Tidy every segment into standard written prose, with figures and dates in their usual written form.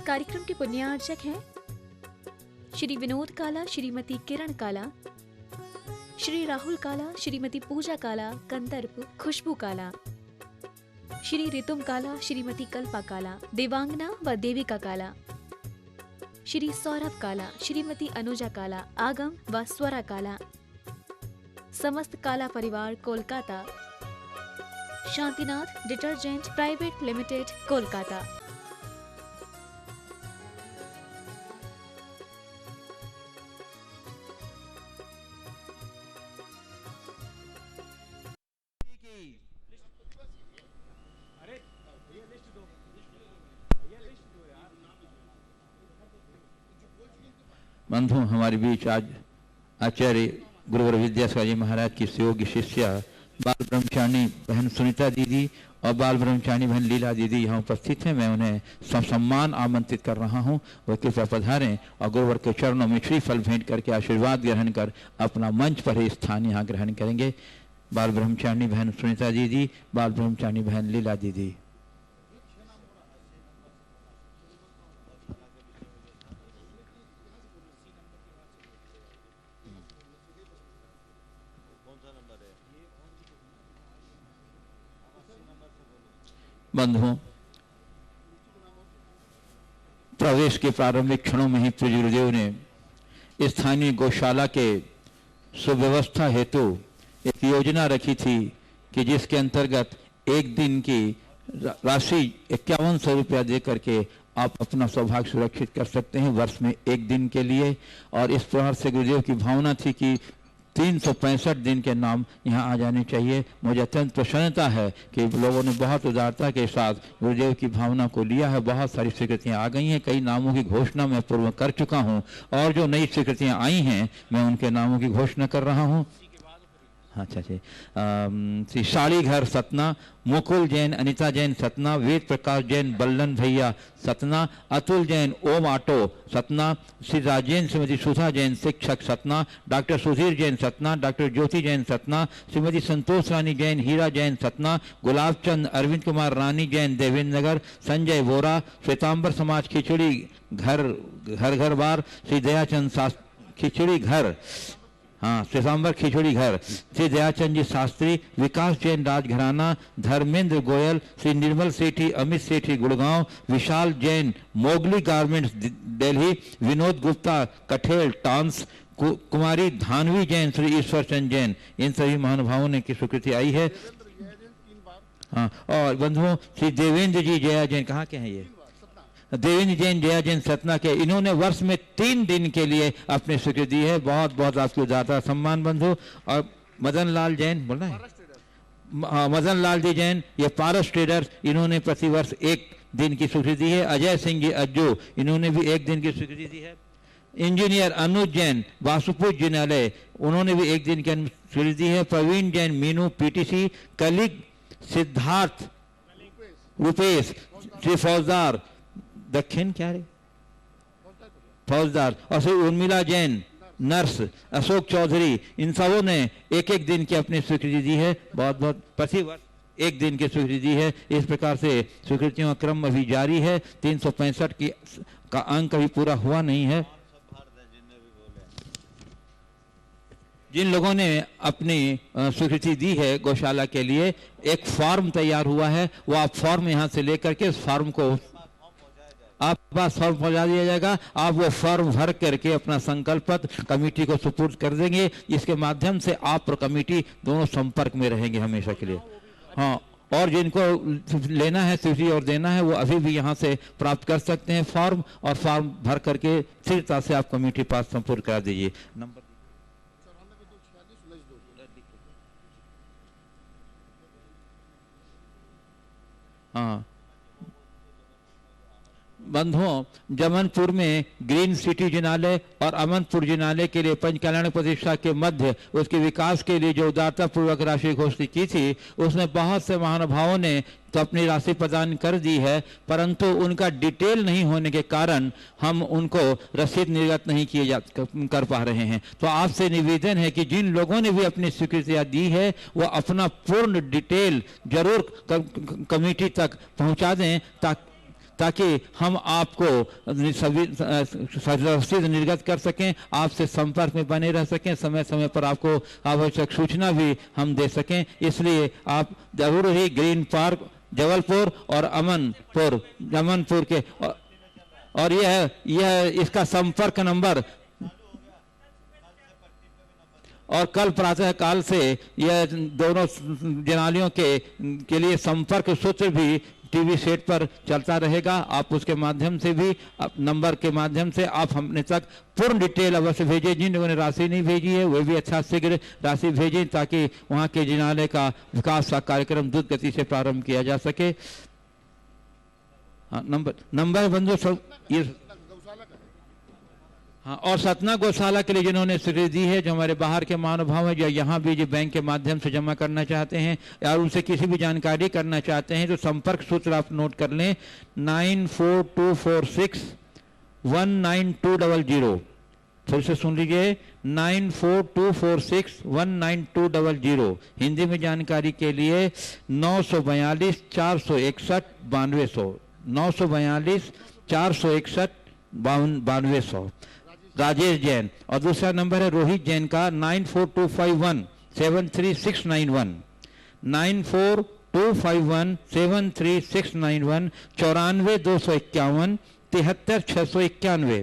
कार्यक्रम के पुण्यार्चक हैं श्री विनोद काला, श्रीमती किरण काला, श्री राहुल काला, श्रीमती पूजा काला, कंदर्प खुशबू काला, श्री रितुम काला, श्रीमती कल्पा काला, देवांगना व देविका काला, श्री सौरभ काला, श्रीमती अनुजा काला, आगम व स्वरा काला, समस्त काला परिवार Kolkata, Shantinath detergent private limited Kolkata. बंधु, हमारे बीच आज आचार्य गुरुवर विद्यासागर जी महाराज की सुयोग्य शिष्या बाल ब्रह्मचारिणी बहन सुनीता दीदी और बाल ब्रह्मचारिणी बहन लीला दीदी यहाँ उपस्थित हैं। मैं उन्हें सम्मान आमंत्रित कर रहा हूँ। वह कृपया पधारें और गुरुवर के चरणों में श्री फल भेंट करके आशीर्वाद ग्रहण कर अपना मंच पर ही स्थान यहाँ ग्रहण करेंगे। बाल ब्रह्मचारिणी बहन सुनीता दीदी, बाल ब्रह्मचारिणी बहन लीला दीदी। बंधुओं, प्रवेश के प्रारंभिक क्षणों में ही पूज्य गुरुदेव ने स्थानीय गौशाला के सुव्यवस्था हेतु एक योजना रखी थी कि जिसके अंतर्गत एक दिन की राशि 5100 रुपया दे करके आप अपना सौभाग्य सुरक्षित कर सकते हैं वर्ष में एक दिन के लिए। और इस प्रकार से गुरुदेव की भावना थी कि 365 दिन के नाम यहाँ आ जाने चाहिए। मुझे अत्यंत प्रसन्नता है कि लोगों ने बहुत उदारता के साथ गुरुदेव की भावना को लिया है। बहुत सारी स्वीकृतियाँ आ गई हैं। कई नामों की घोषणा मैं पूर्व कर चुका हूँ और जो नई स्वीकृतियाँ आई हैं मैं उनके नामों की घोषणा कर रहा हूँ। अच्छा जी, श्री शाली घर सतना, मुकुल जैन, अनिता जैन सतना, वेद प्रकाश जैन, बल्लन भैया सतना, अतुल जैन ओम ऑटो सतना, श्री राजेंद्र श्रीमती सुधा जैन शिक्षक सतना, डॉक्टर सुधीर जैन सतना, डॉक्टर ज्योति जैन सतना, श्रीमती संतोष रानी जैन, हीरा जैन सतना, गुलाब चंद अरविंद कुमार रानी जैन देवेंद्र नगर, संजय वोरा, श्वेतांबर समाज खिचड़ी घर बार, श्री दयाचंद खिचड़ी घर, हाँ श्वेतांबर खिचड़ी घर, श्री दयाचंद जी शास्त्री, विकास जैन राजघराना, धर्मेंद्र गोयल, श्री निर्मल सेठी अमित सेठी गुड़गांव, विशाल जैन मोगली गारमेंट्स दिल्ली, विनोद गुप्ता कठेल टांस, कुमारी धानवी जैन, श्री ईश्वर चंद जैन। इन सभी महानुभावों ने की स्वीकृति आई है। हाँ, और बंधुओं श्री देवेंद्र जी जया जैन, कहाँ के हैं ये? देवेंद्र जैन जया जैन सतना के, इन्होंने वर्ष में 3 दिन के लिए अपनी स्वीकृति दी है। बहुत बहुत आपकी उदारता सम्मान बंधु। और मदन लाल जैन बोलना है, मदन लाल जी जैन, ये पारस ट्रेडर्स, इन्होंने प्रतिवर्ष 1 दिन की स्वीकृति दी है। अजय सिंह जी अज्जू, इन्होंने भी 1 दिन की स्वीकृति दी है। इंजीनियर अनुज जैन वासुपुर जिनालय, उन्होंने भी 1 दिन की स्वीकृति दी है। प्रवीण जैन मीनू पीटीसी, कलिक सिद्धार्थ रुपेश, श्री फौजदार दक्षिण क्या रे फौजदार, और श्री उर्मिला जैन नर्स, अशोक चौधरी, इन सबों ने 1-1 दिन की अपनी स्वीकृति दी है। बहुत बहुत प्रति वर्ष 1 दिन की स्वीकृति दी है। इस प्रकार से स्वीकृतियों का क्रम अभी जारी है। 365 का अंक अभी पूरा हुआ नहीं है। जिन लोगों ने अपनी स्वीकृति दी है गौशाला के लिए, एक फॉर्म तैयार हुआ है, वो आप फॉर्म यहाँ से लेकर के उस फॉर्म को आपके पास फॉर्म पहुंचा दिया जाएगा। आप वो फॉर्म भर करके अपना संकल्प पत्र कमेटी को सुपुर्द कर देंगे। इसके माध्यम से आप और कमेटी दोनों संपर्क में रहेंगे हमेशा के लिए। हाँ, और जिनको लेना है स्वीकृति और देना है वो अभी भी यहाँ से प्राप्त कर सकते हैं फॉर्म, और फॉर्म भर करके शीघ्रता से आप कमेटी पास संपूर्ण करा दीजिए। नंबर हाँ बंधुओं, जमनपुर में ग्रीन सिटी जिनालय और अमनपुर जिनालय के लिए पंचकल्याण प्रतिष्ठा के मध्य उसके विकास के लिए जो उदारता पूर्वक राशि घोषित की थी, उसमें बहुत से महानुभावों ने तो अपनी राशि प्रदान कर दी है, परंतु उनका डिटेल नहीं होने के कारण हम उनको रसीद निर्गत नहीं कर पा रहे हैं। तो आपसे निवेदन है कि जिन लोगों ने भी अपनी स्वीकृतियाँ दी है वो अपना पूर्ण डिटेल जरूर कमेटी तक पहुँचा दें, ताकि हम आपको सभी व्यवस्थित निर्गत कर सकें, आपसे संपर्क में बने रह सकें, समय समय पर आपको आवश्यक सूचना भी हम दे सकें। इसलिए आप जरूर ही ग्रीन पार्क जबलपुर और अमनपुर के और यह इसका संपर्क नंबर और कल प्रातः काल से यह दोनों जनालियों के लिए संपर्क सूत्र भी टीवी सेट पर चलता रहेगा। आप उसके माध्यम से भी नंबर के माध्यम से आप हमने तक पूर्ण डिटेल अवश्य भेजें। जिन लोगों ने राशि नहीं भेजी है वे भी अच्छा शीघ्र राशि भेजें ताकि वहां के जिनालय का विकास का कार्यक्रम द्रुत गति से प्रारंभ किया जा सके। हाँ, नंबर बंधु सब ये हाँ, और सतना गौशाला के लिए जिन्होंने स्वीकृति दी है, जो हमारे बाहर के महानुभाव हैं, जो यहाँ भी जो बैंक के माध्यम से जमा करना चाहते हैं या उनसे किसी भी जानकारी करना चाहते हैं, तो संपर्क सूत्र आप नोट कर लें 9424619200। फिर से सुन लीजिए 9424619200। हिंदी में जानकारी के लिए 942 461 9200 942 461 9200 राजेश जैन। और दूसरा नंबर है रोहित जैन का 9425173691 9425173691 94 251 73691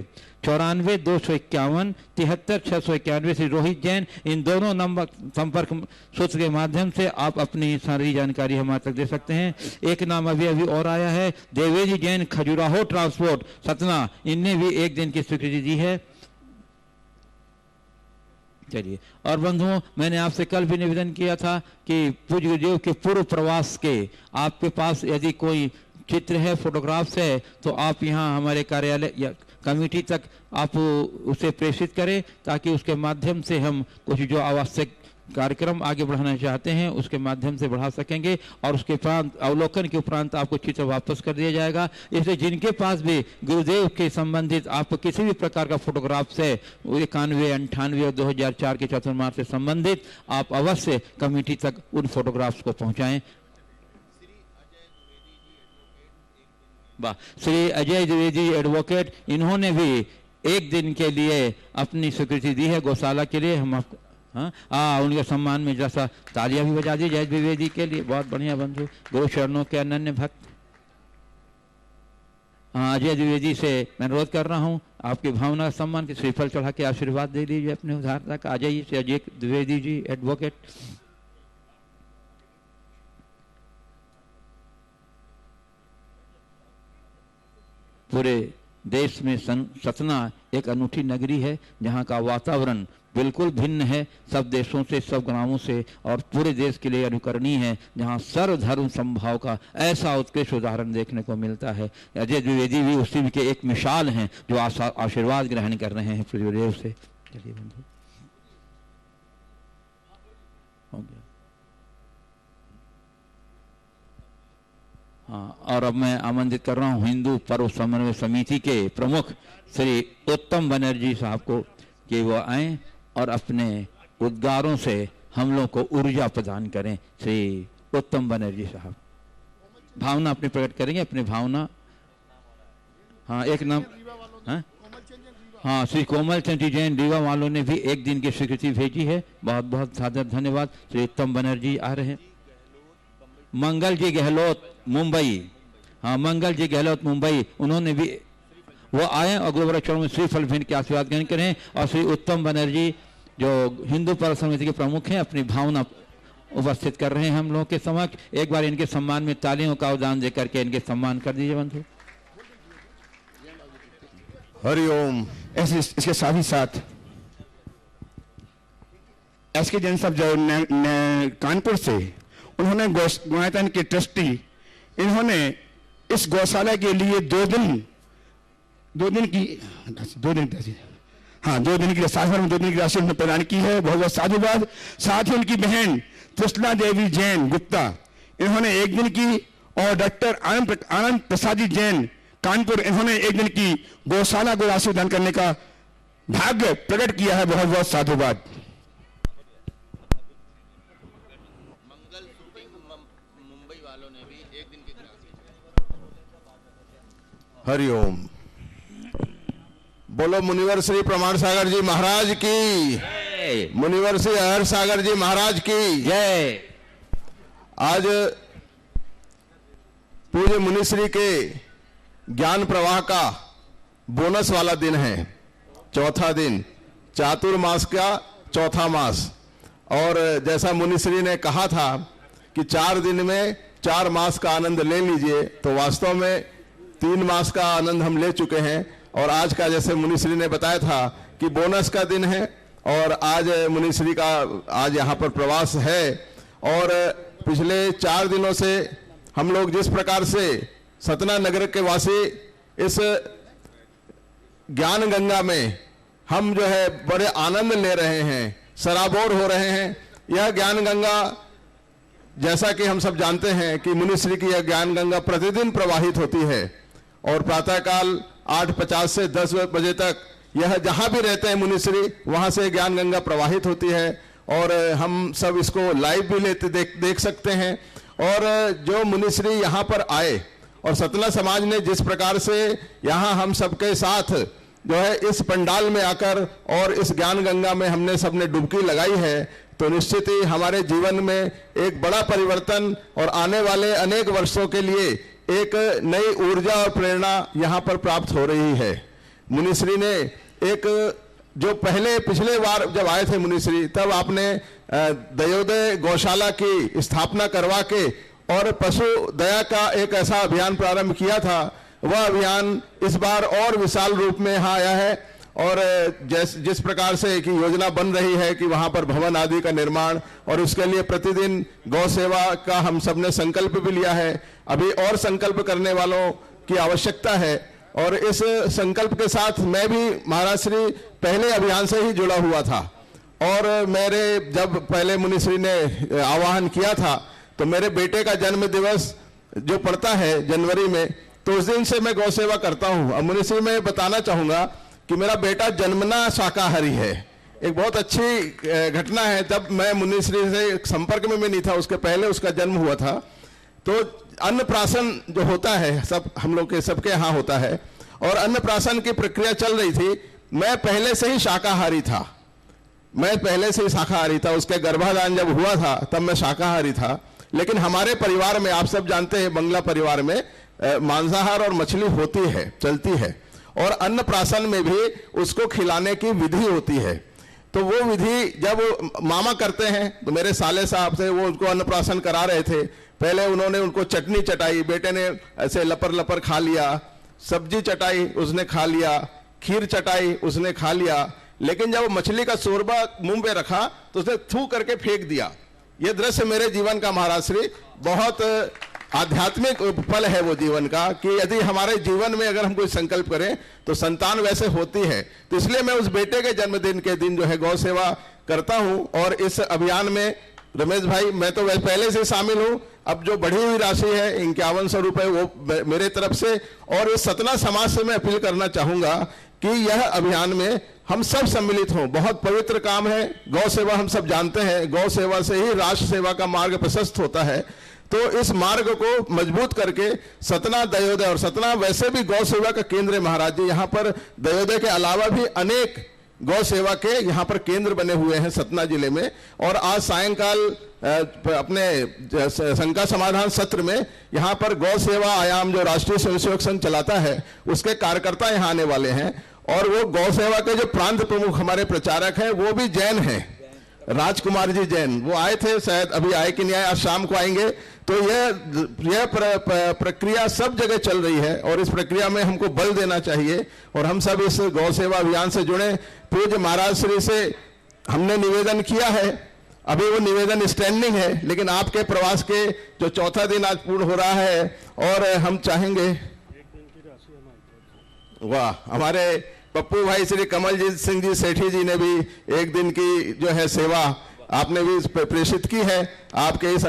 73691 श्री रोहित जैन। इन दोनों नंबर संपर्क सूत्र के माध्यम से आप अपनी सारी जानकारी हमारे तक दे सकते हैं। एक नाम अभी और आया है देवेजी जैन खजुराहो ट्रांसपोर्ट सतना, इनने भी एक दिन की स्वीकृति दी है। चलिए, और बंधुओं मैंने आपसे कल भी निवेदन किया था कि पूज्य गुरुदेव के पूर्व प्रवास के आपके पास यदि कोई चित्र है, फोटोग्राफ्स है, तो आप यहाँ हमारे कार्यालय या कमेटी तक आप उसे प्रेषित करें ताकि उसके माध्यम से हम कुछ जो आवश्यक कार्यक्रम आगे बढ़ाना चाहते हैं उसके माध्यम से बढ़ा सकेंगे। और उसके उपरांत अवलोकन के उपरांत आपको चित्र वापस कर दिया जाएगा। इसलिए जिनके पास भी गुरुदेव के संबंधित आपको किसी भी प्रकार का फोटोग्राफ्स है 91, 98 और 2004 के चातुर्मास से संबंधित, आप अवश्य कमेटी तक उन फोटोग्राफ्स को पहुंचाएं। श्री अजय द्विवेदी एडवोकेट, इन्होंने भी एक दिन के लिए अपनी स्वीकृति दी है गौशाला के लिए। हम आपको उनके सम्मान में जैसा तालियां भी बजा दी जय द्विवेदी के लिए। बहुत बढ़िया बंधु, गुरु चरणों के अनन्य भक्त। अजय द्विवेदी से मैं अनुरोध कर रहा हूं आपकी भावना सम्मान के श्रीफल चढ़ा के आशीर्वाद दे दीजिए अपने उदारता का। अजय से अजय द्विवेदी जी एडवोकेट। पूरे देश में सतना एक अनूठी नगरी है जहाँ का वातावरण बिल्कुल भिन्न है सब देशों से, सब गांवों से, और पूरे देश के लिए अनुकरणीय है, जहाँ सर्वधर्म संभाव का ऐसा उत्कृष्ट उदाहरण देखने को मिलता है। अजय द्विवेदी भी उसी के एक मिसाल हैं जो आशीर्वाद ग्रहण कर रहे हैं गुरुदेव से। चलिए बंधु, हो गया। हाँ, और अब मैं आमंत्रित कर रहा हूँ हिंदू पर्व समन्वय समिति के प्रमुख श्री उत्तम बनर्जी साहब को कि वो आए और अपने उद्गारों से हम लोग को ऊर्जा प्रदान करें। श्री उत्तम बनर्जी साहब भावना अपनी प्रकट करेंगे, अपनी भावना। हाँ, एक नाम, हाँ श्री कोमल चंद जैन रीवा वालों ने भी एक दिन की स्वीकृति भेजी है। बहुत बहुत सादर धन्यवाद। श्री उत्तम बनर्जी आ रहे हैं। मंगल जी गहलोत मुंबई, हाँ मंगल जी गहलोत मुंबई, उन्होंने भी वो आए और गुरुवर चरणों में श्रीफल भेंट के आशीर्वाद ग्रहण करें। और श्री उत्तम बनर्जी जो हिंदू पर्व समिति के प्रमुख हैं अपनी भावना उपस्थित कर रहे हैं हम लोगों के समक्ष। एक बार इनके सम्मान में तालियों का उदान दे करके इनके सम्मान कर दीजिए बंधु। हरिओम। ऐसे इसके साथ ही साथ एसके जैन साहब जो कानपुर से, उन्होंने गौशाला के ट्रस्टी, इन्होंने इस गौशाला के लिए दो दिन की राशि उन्होंने प्रदान की है। बहुत बहुत साधुवाद। साथ ही उनकी बहन त्रिशला देवी जैन गुप्ता, इन्होंने एक दिन की, और डॉक्टर आनंद प्रसाद जी जैन कानपुर, इन्होंने एक दिन की गौशाला को राशि प्रदान करने का भाग्य प्रकट किया है। बहुत बहुत साधुवाद। हरिओम। बोलो मुनिवर श्री प्रमाण सागर जी महाराज की, मुनिवर श्री हर सागर जी महाराज की जय। आज पूज्य मुनिश्री के ज्ञान प्रवाह का बोनस वाला दिन है, चौथा दिन, चातुर्मास का चौथा मास। और जैसा मुनिश्री ने कहा था कि 4 दिन में 4 मास का आनंद ले लीजिए, तो वास्तव में 3 मास का आनंद हम ले चुके हैं। और आज का जैसे मुनिश्री ने बताया था कि बोनस का दिन है, और आज मुनिश्री का आज यहाँ पर प्रवास है। और पिछले 4 दिनों से हम लोग जिस प्रकार से सतना नगर के वासी इस ज्ञान गंगा में हम जो है बड़े आनंद ले रहे हैं, सराबोर हो रहे हैं। यह ज्ञान गंगा, जैसा कि हम सब जानते हैं कि मुनिश्री की यह ज्ञान गंगा प्रतिदिन प्रवाहित होती है, और प्रातःकाल 8:50 से 10 बजे तक यह जहां भी रहते हैं मुनिश्री, वहां से ज्ञान गंगा प्रवाहित होती है। और हम सब इसको लाइव भी देख सकते हैं। और जो मुनिश्री यहाँ पर आए और सतना समाज ने जिस प्रकार से यहाँ हम सबके साथ जो है इस पंडाल में आकर और इस ज्ञान गंगा में हमने सबने डुबकी लगाई है, तो निश्चित ही हमारे जीवन में एक बड़ा परिवर्तन और आने वाले अनेक वर्षों के लिए एक नई ऊर्जा और प्रेरणा यहाँ पर प्राप्त हो रही है। मुनिश्री ने एक जो पहले पिछले बार जब आए थे मुनिश्री, तब आपने दयोदय गौशाला की स्थापना करवा के और पशु दया का एक ऐसा अभियान प्रारंभ किया था। वह अभियान इस बार और विशाल रूप में यहाँ आया है। और जिस प्रकार से कि योजना बन रही है कि वहाँ पर भवन आदि का निर्माण, और उसके लिए प्रतिदिन गौ सेवा का हम सब ने संकल्प भी लिया है। अभी और संकल्प करने वालों की आवश्यकता है। और इस संकल्प के साथ मैं भी महाराज श्री पहले अभियान से ही जुड़ा हुआ था। और मेरे जब पहले मुनिश्री ने आह्वान किया था, तो मेरे बेटे का जन्म दिवस जो पड़ता है जनवरी में, तो उस दिन से मैं गौ सेवा करता हूँ। अब मुनिश्री में बताना चाहूँगा कि मेरा बेटा जन्मना शाकाहारी है। एक बहुत अच्छी घटना है। जब मैं मुनिश्री से संपर्क में नहीं था, उसके पहले उसका जन्म हुआ था, तो अन्नप्राशन जो होता है सब हम लोग के सबके यहाँ होता है, और अन्नप्राशन की प्रक्रिया चल रही थी। मैं पहले से ही शाकाहारी था, उसके गर्भाधान जब हुआ था तब मैं शाकाहारी था। लेकिन हमारे परिवार में, आप सब जानते हैं, बंगला परिवार में मांसाहार और मछली होती है, चलती है। और अन्नप्राशन में भी उसको खिलाने की विधि होती है। तो वो विधि जब मामा करते हैं, तो मेरे साले साहब से वो उनको अन्नप्राशन करा रहे थे। पहले उन्होंने उनको चटनी चटाई, बेटे ने ऐसे लपर लपर खा लिया, सब्जी चटाई उसने खा लिया, खीर चटाई उसने खा लिया। लेकिन जब मछली का शोरबा मुंह पे रखा तो उसने थू करके फेंक दिया। ये दृश्य मेरे जीवन का महाराज श्री बहुत आध्यात्मिक फल है वो जीवन का, कि यदि हमारे जीवन में अगर हम कोई संकल्प करें तो संतान वैसे होती है। तो इसलिए मैं उस बेटे के जन्मदिन के दिन जो है गौ सेवा करता हूं। और इस अभियान में रमेश भाई, मैं तो पहले से शामिल हूं। अब जो बढ़ी हुई राशि है 5100 रुपए, वो मेरे तरफ से, और इस सतना समाज से मैं अपील करना चाहूंगा कि यह अभियान में हम सब सम्मिलित हों। बहुत पवित्र काम है गौ सेवा, हम सब जानते हैं गौ सेवा से ही राष्ट्र सेवा का मार्ग प्रशस्त होता है। तो इस मार्ग को मजबूत करके सतना दयोदय, और सतना वैसे भी गौ सेवा का केंद्र है महाराज जी। यहाँ पर दयोदय के अलावा भी अनेक गौ सेवा के यहाँ पर केंद्र बने हुए हैं सतना जिले में। और आज सायंकाल अपने शंका समाधान सत्र में यहाँ पर गौ सेवा आयाम जो राष्ट्रीय स्वयंसेवक संघ चलाता है, उसके कार्यकर्ता यहाँ आने वाले हैं। और वो गौ सेवा के जो प्रांत प्रमुख हमारे प्रचारक हैं, वो भी जैन हैं, राजकुमार जी जैन। वो आए थे, शायद अभी आए कि नहीं आए, आज शाम को आएंगे। तो यह प्रक्रिया सब जगह चल रही है, और इस प्रक्रिया में हमको बल देना चाहिए। और हम सब इस गौ सेवा अभियान से जुड़े। पूज्य महाराज श्री से हमने निवेदन किया है, अभी वो निवेदन स्टैंडिंग है, लेकिन आपके प्रवास के जो चौथा दिन आज पूर्ण हो रहा है, और हम चाहेंगे, वाह, हमारे पप्पू भाई श्री कमलजीत सिंह जी सेठी जी ने भी एक दिन की जो है सेवा आपने भी प्रेषित की है। आपके इस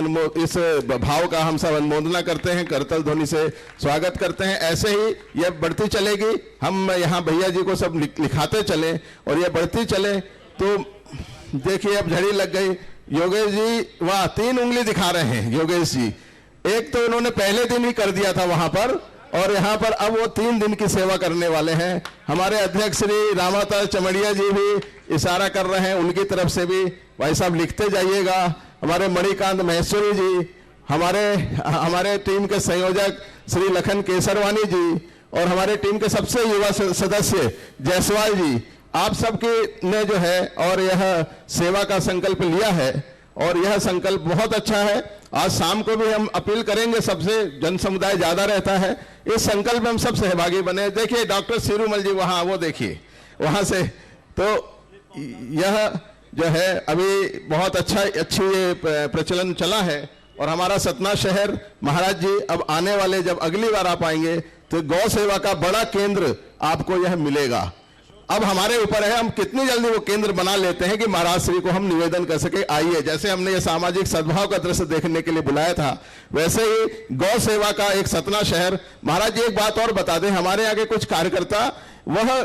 भाव का हम सब अनुमोदना करते हैं, करतल ध्वनि से स्वागत करते हैं। ऐसे ही यह बढ़ती चलेगी, हम यहाँ भैया जी को सब लिखाते चले और यह बढ़ती चले। तो देखिए अब झड़ी लग गई। योगेश जी, वाह, 3 उंगली दिखा रहे हैं योगेश जी। एक तो उन्होंने पहले दिन ही कर दिया था वहां पर, और यहाँ पर अब वो 3 दिन की सेवा करने वाले हैं। हमारे अध्यक्ष श्री रामाता चमड़िया जी भी इशारा कर रहे हैं, उनकी तरफ से भी भाई साहब लिखते जाइएगा। हमारे मणिकांत महेश्वरी जी, हमारे टीम के संयोजक श्री लखन केसरवानी जी और हमारे टीम के सबसे युवा सदस्य जायसवाल जी, आप सबके ने जो है और यह सेवा का संकल्प लिया है और यह संकल्प बहुत अच्छा है। आज शाम को भी हम अपील करेंगे, सबसे जन समुदाय ज्यादा रहता है, इस संकल्प में हम सब सहभागी बने। देखिए डॉक्टर सिरूमल जी वहां, वो देखिए वहां से, तो यह जो है अभी बहुत अच्छी ये प्रचलन चला है। और हमारा सतना शहर महाराज जी अब आने वाले जब अगली बार आप आएंगे तो गौ सेवा का बड़ा केंद्र आपको यह मिलेगा। अब हमारे ऊपर है हम कितनी जल्दी वो केंद्र बना लेते हैं कि महाराज श्री को हम निवेदन कर सके, आइए। जैसे हमने ये सामाजिक सद्भाव का दृश्य देखने के लिए बुलाया था, वैसे ही गौ सेवा का एक सतना शहर। महाराज जी एक बात और बता दें, हमारे यहाँ के कुछ कार्यकर्ता वह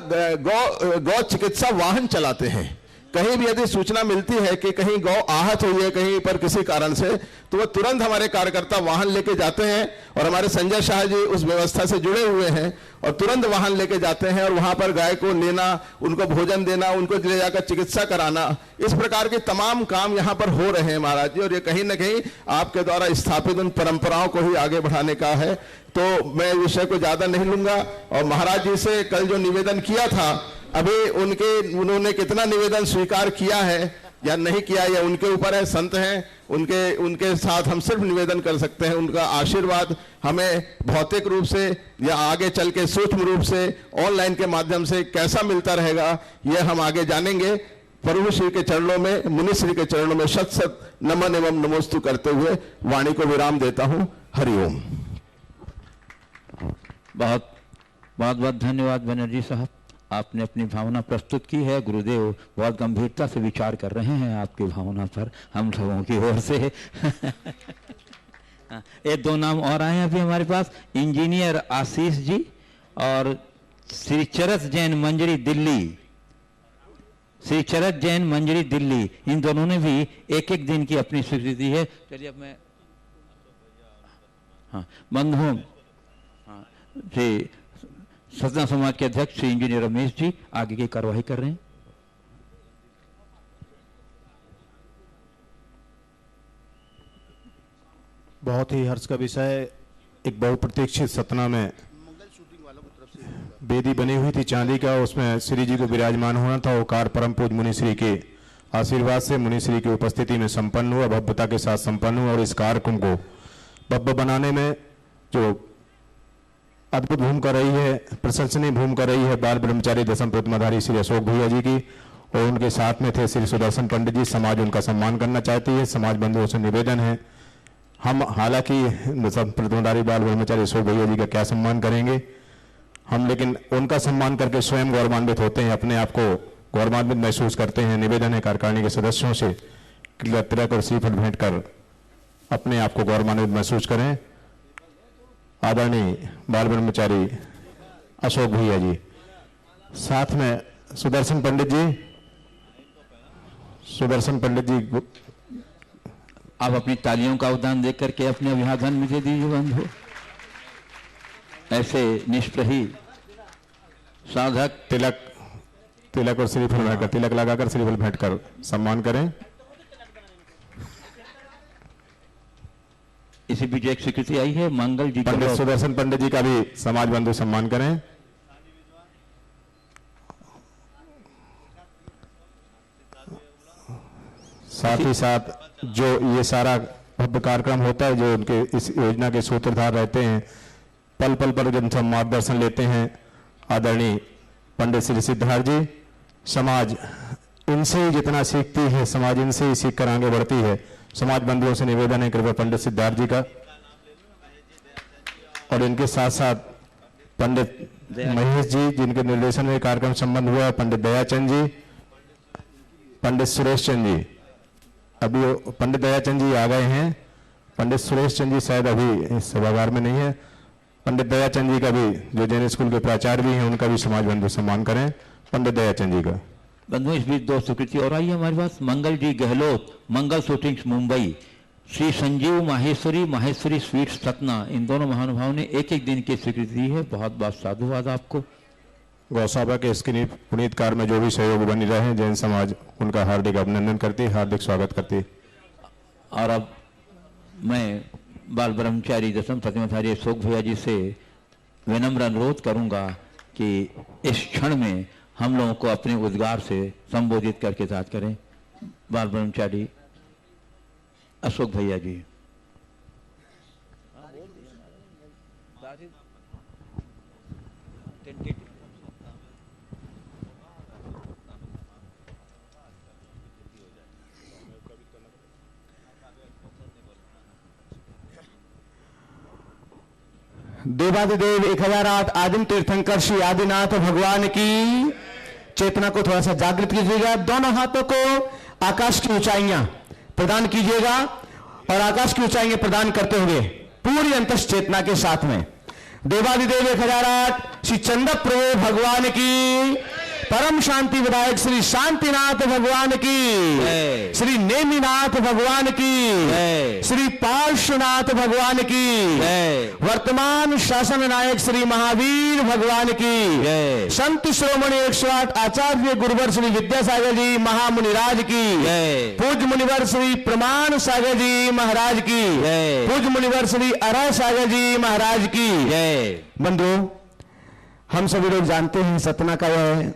गौ चिकित्सा वाहन चलाते हैं। कहीं भी यदि सूचना मिलती है कि कहीं गौ आहत हुई है कहीं पर किसी कारण से, तो वह तुरंत हमारे कार्यकर्ता वाहन लेके जाते हैं और हमारे संजय शाह जी उस व्यवस्था से जुड़े हुए हैं और तुरंत वाहन लेके जाते हैं और वहां पर गाय को लेना, उनको भोजन देना, उनको ले जाकर चिकित्सा कराना, इस प्रकार के तमाम काम यहाँ पर हो रहे हैं महाराज जी। और ये कहीं ना कहीं आपके द्वारा स्थापित उन परंपराओं को ही आगे बढ़ाने का है। तो मैं विषय को ज्यादा नहीं लूंगा। और महाराज जी से कल जो निवेदन किया था, अभी उन्होंने कितना निवेदन स्वीकार किया है या नहीं किया, या उनके ऊपर है, संत हैं, उनके साथ हम सिर्फ निवेदन कर सकते हैं। उनका आशीर्वाद हमें भौतिक रूप से या आगे चल के सूक्ष्म रूप से ऑनलाइन के माध्यम से कैसा मिलता रहेगा, यह हम आगे जानेंगे। प्रभु श्री के चरणों में, मुनि श्री के चरणों में शत शत नमन एवं नमोस्तु करते हुए वाणी को विराम देता हूं। हरिओम। बहुत बहुत धन्यवाद बनर्जी साहब, आपने अपनी भावना प्रस्तुत की है। गुरुदेव बहुत गंभीरता से विचार कर रहे हैं आपकी भावना पर हम लोगों की ओर से। ये 2 नाम और आए हैं अभी हमारे पास, इंजीनियर आशीष जी और श्री चरस जैन मंजरी दिल्ली। श्री चरस जैन मंजरी दिल्ली, इन दोनों ने भी एक दिन की अपनी स्वीकृति है। चलिए अब मैं बंधुओं, श्री सतना समाज के अध्यक्ष श्री इंजीनियर रमेश जी आगे की कार्यवाही कर रहे हैं। बहुत ही हर्ष का विषय, एक बहुप्रतीक्षित सतना में वेदी बनी हुई थी चांदी का, उसमें श्री जी को विराजमान होना था। वो कार्य परम पूज्य मुनि श्री के आशीर्वाद से, मुनि श्री की उपस्थिति में संपन्न हुआ, भव्यता के साथ संपन्न हुआ। और इस कार्यक्रम को भव्य बनाने में जो अद्भुत भूमिका रही है, प्रशंसनीय भूमिका रही है बाल ब्रह्मचारी दशम प्रतिमाधारी श्री अशोक भैया जी की, और उनके साथ में थे श्री सुदर्शन पंडित जी। समाज उनका सम्मान करना चाहती है। समाज बंधुओं से निवेदन है, हम हालांकि दशम प्रतिमाधारी बाल ब्रह्मचारी अशोक भैया जी का क्या सम्मान करेंगे हम, लेकिन उनका सम्मान करके स्वयं गौरवान्वित होते हैं, अपने आप को गौरवान्वित महसूस करते हैं। निवेदन है कार्यकारिणी के सदस्यों से तिलक और श्रीफल भेंट कर अपने आप को गौरवान्वित महसूस करें। आदरणीय बाल ब्रह्मचारी अशोक भैया जी, साथ में सुदर्शन पंडित जी आप अपनी तालियों का उदान देख करके अपने अभिवादन में दे दीजिए बंधु। ऐसे निष्प्रही साधक तिलक और श्रीफल भेंट कर, तिलक लगाकर श्रीफल भेंट कर सम्मान करें। इसी बीच एक स्वीकृति आई है, मंगल जी पंडित सुदर्शन पंडित जी का भी समाज बंधु सम्मान करें। साथ ही साथ जो ये सारा भव्य कार्यक्रम होता है, जो उनके इस योजना के सूत्रधार रहते हैं, पल पल पर जब हम मार्गदर्शन लेते हैं, आदरणीय पंडित श्री सिद्धार्थ जी। समाज इनसे ही जितना सीखती है, समाज इनसे ही सीख कर आगे बढ़ती है। समाज बंधुओं से निवेदन है कृपया पंडित सिद्धार्थ जी का, और इनके साथ साथ पंडित महेश जी जिनके निर्देशन में कार्यक्रम संबंध हुआ, पंडित दयाचंद जी, पंडित सुरेश चंद जी। अभी पंडित दयाचंद जी आ गए हैं, पंडित सुरेश चंद जी शायद अभी इस सभागार में नहीं है। पंडित दयाचंद जी का भी, जो जैन स्कूल के प्राचार्य भी हैं, उनका भी समाज बंधु सम्मान करें। पंडित दयाचंद जी का बंधु। इस बीच 2 स्वीकृति और आई है हमारे पास, मंगल जी गहलोत, मंगल शूटिंग्स मुंबई, श्री संजीव माहेश्वरी, माहेश्वरी स्वीट्स सतना, इन दोनों महानुभावों ने एक एक दिन की स्वीकृति दी है। बहुत बहुत साधुवाद आपको। गौसभा के इसके पुनीत कार्य में जो भी सहयोग बनी रहे, जैन समाज उनका हार्दिक अभिनंदन करती है, हार्दिक स्वागत करती है। और अब मैं बाल ब्रह्मचारी दसम प्रतिमाधारी अशोक भैया जी से विनम्र अनुरोध करूंगा कि इस क्षण में हम लोगों को अपने उद्गार से संबोधित करके याद करें। बाल ब्रह्मचारी अशोक भैया जी। देवादिदेव 1008 आदिम तीर्थंकर श्री आदिनाथ भगवान की चेतना को थोड़ा सा जागृत कीजिएगा। दोनों हाथों को आकाश की ऊंचाइयां प्रदान कीजिएगा और आकाश की ऊंचाइयां प्रदान करते हुए पूरी अंतस चेतना के साथ में देवादिदेव 1008 श्री चंद्र प्रभु भगवान की, परम शांति विधायक श्री शांतिनाथ भगवान की, श्री नेमिनाथ भगवान की, श्री पार्श्वनाथ भगवान की, वर्तमान शासन नायक श्री महावीर भगवान की, संत श्रोमणी 108 आचार्य गुरुवर श्री विद्यासागर जी महामुनिराज की, पूज्य मुनिवर श्री प्रमाण सागर जी महाराज की, पूज्य मुनिवर श्री अरह सागर जी महाराज की। बंधुओं, हम सभी लोग जानते हैं सतना का यह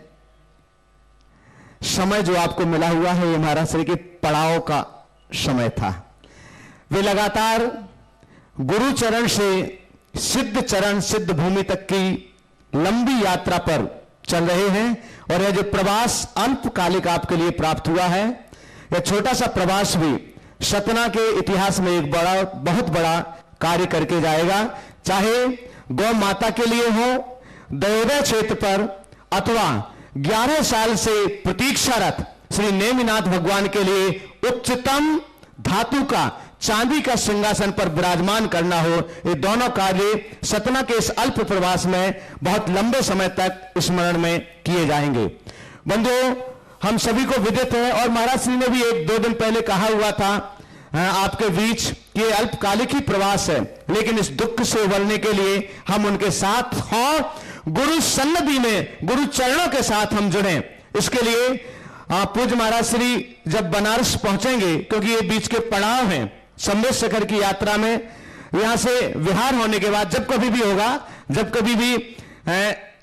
समय जो आपको मिला हुआ है, ये महाराज श्री के पड़ाव का समय था। वे लगातार गुरु चरण से सिद्ध चरण, सिद्ध भूमि तक की लंबी यात्रा पर चल रहे हैं और यह जो प्रवास अल्पकालिक आपके लिए प्राप्त हुआ है, यह छोटा सा प्रवास भी सतना के इतिहास में एक बड़ा, बहुत बड़ा कार्य करके जाएगा। चाहे गौ माता के लिए हो, दयोदय क्षेत्र पर, अथवा 11 साल से प्रतीक्षारत श्री नेमिनाथ भगवान के लिए उच्चतम धातु का, चांदी का सिंहासन पर विराजमान करना हो, ये दोनों कार्य सतना के इस अल्प प्रवास में बहुत लंबे समय तक स्मरण में किए जाएंगे। बंधुओं, हम सभी को विदित है और महाराज श्री ने भी 1-2 दिन पहले कहा हुआ था आपके बीच कि अल्पकालिक ही प्रवास है, लेकिन इस दुख से उबरने के लिए हम उनके साथ हों, गुरु सन्निधि में, गुरु चरणों के साथ हम जुड़ें। इसके लिए पूज्य महाराज श्री जब बनारस पहुंचेंगे, क्योंकि ये बीच के पड़ाव हैं सम्मेद शिखर की यात्रा में, यहां से विहार होने के बाद जब कभी भी होगा, जब कभी भी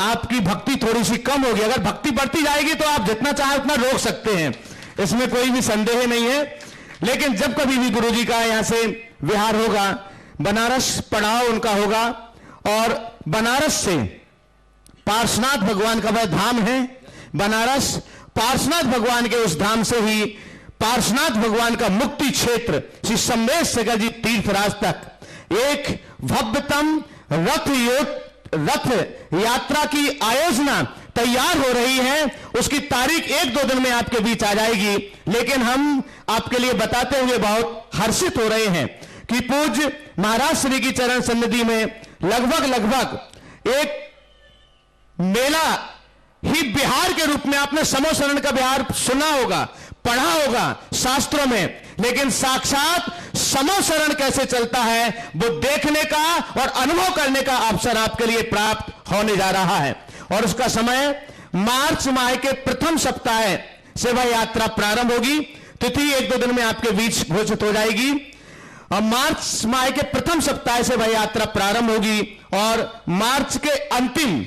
आपकी भक्ति थोड़ी सी कम होगी, अगर भक्ति बढ़ती जाएगी तो आप जितना चाहे उतना रोक सकते हैं, इसमें कोई भी संदेह नहीं है। लेकिन जब कभी भी गुरु जी का यहां से विहार होगा, बनारस पड़ाव उनका होगा और बनारस से पार्श्वनाथ भगवान का वह धाम है। बनारस पार्श्वनाथ भगवान के उस धाम से ही पार्श्वनाथ भगवान का मुक्ति क्षेत्र श्री सम्मेद शिखर जी तीर्थराज तक एक भव्यतम रथ यात्रा की आयोजना तैयार हो रही है। उसकी तारीख 1-2 दिन में आपके बीच आ जाएगी, लेकिन हम आपके लिए बताते हुए बहुत हर्षित हो रहे हैं कि पूज्य महाराज श्री की चरण सन्निधि में लगभग एक मेला ही बिहार के रूप में, आपने समोशरण का बिहार सुना होगा, पढ़ा होगा शास्त्रों में, लेकिन साक्षात समोशरण कैसे चलता है वो देखने का और अनुभव करने का अवसर आपके लिए प्राप्त होने जा रहा है। और उसका समय मार्च माह के प्रथम सप्ताह से वह यात्रा प्रारंभ होगी। तिथि 1-2 दिन में आपके बीच घोषित हो जाएगी और मार्च माह के प्रथम सप्ताह से वह यात्रा प्रारंभ होगी और मार्च के अंतिम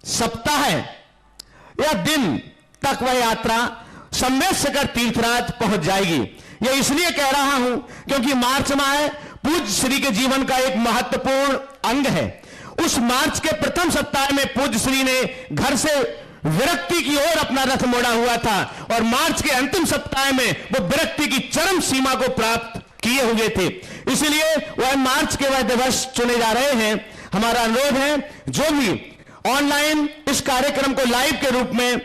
सप्ताह या दिन तक वह यात्रा सम्मेद शिखर तीर्थराज पहुंच जाएगी। यह इसलिए कह रहा हूं क्योंकि मार्च माह पूज्य श्री के जीवन का एक महत्वपूर्ण अंग है। उस मार्च के प्रथम सप्ताह में पूज्य श्री ने घर से विरक्ति की ओर अपना रथ मोड़ा हुआ था और मार्च के अंतिम सप्ताह में वो विरक्ति की चरम सीमा को प्राप्त किए हुए थे। इसलिए वह मार्च के वह दिवस चुने जा रहे हैं। हमारा अनुरोध है, जो भी ऑनलाइन इस कार्यक्रम को लाइव के रूप में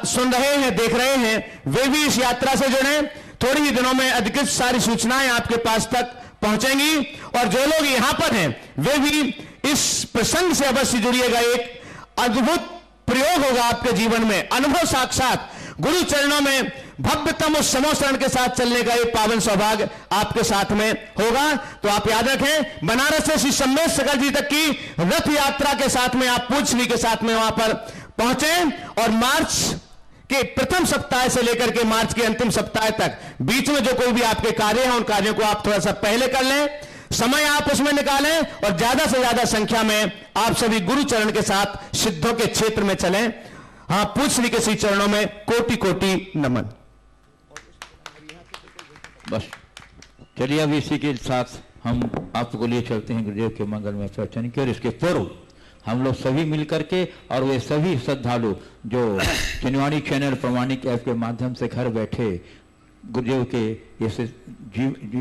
सुन रहे हैं, देख रहे हैं, वे भी इस यात्रा से जुड़े। थोड़ी ही दिनों में अधिकृत सारी सूचनाएं आपके पास तक पहुंचेंगी और जो लोग यहां पर हैं वे भी इस प्रसंग से अवश्य जुड़िएगा। एक अद्भुत प्रयोग होगा आपके जीवन में, अनुभव साक्षात गुरु चरणों में भव्यतम उस समोसरण के साथ चलने का एक पावन सौभाग्य आपके साथ में होगा। तो आप याद रखें, बनारस से श्री सम्मेद सागर जी तक की रथ यात्रा के साथ में आप पूज्य श्री के साथ में वहां पर पहुंचे और मार्च के प्रथम सप्ताह से लेकर के मार्च के अंतिम सप्ताह तक बीच में जो कोई भी आपके कार्य हैं उन कार्यों को आप थोड़ा सा पहले कर लें, समय आप उसमें निकालें और ज्यादा से ज्यादा संख्या में आप सभी गुरु चरण के साथ सिद्धों के क्षेत्र में चलें। हाँ, पूज्य श्री के श्री चरणों में कोटि कोटि नमन। बस चलिए, अब इसी के साथ हम आपको लिए चलते हैं गुरुदेव के मंगलमय प्रवचन की। और इसके पूर्व हम लोग सभी मिलकर के और वे सभी श्रद्धालु जो चिन्वाणी चैनल प्रमाणिक ऐप के माध्यम से घर बैठे गुरुदेव के इस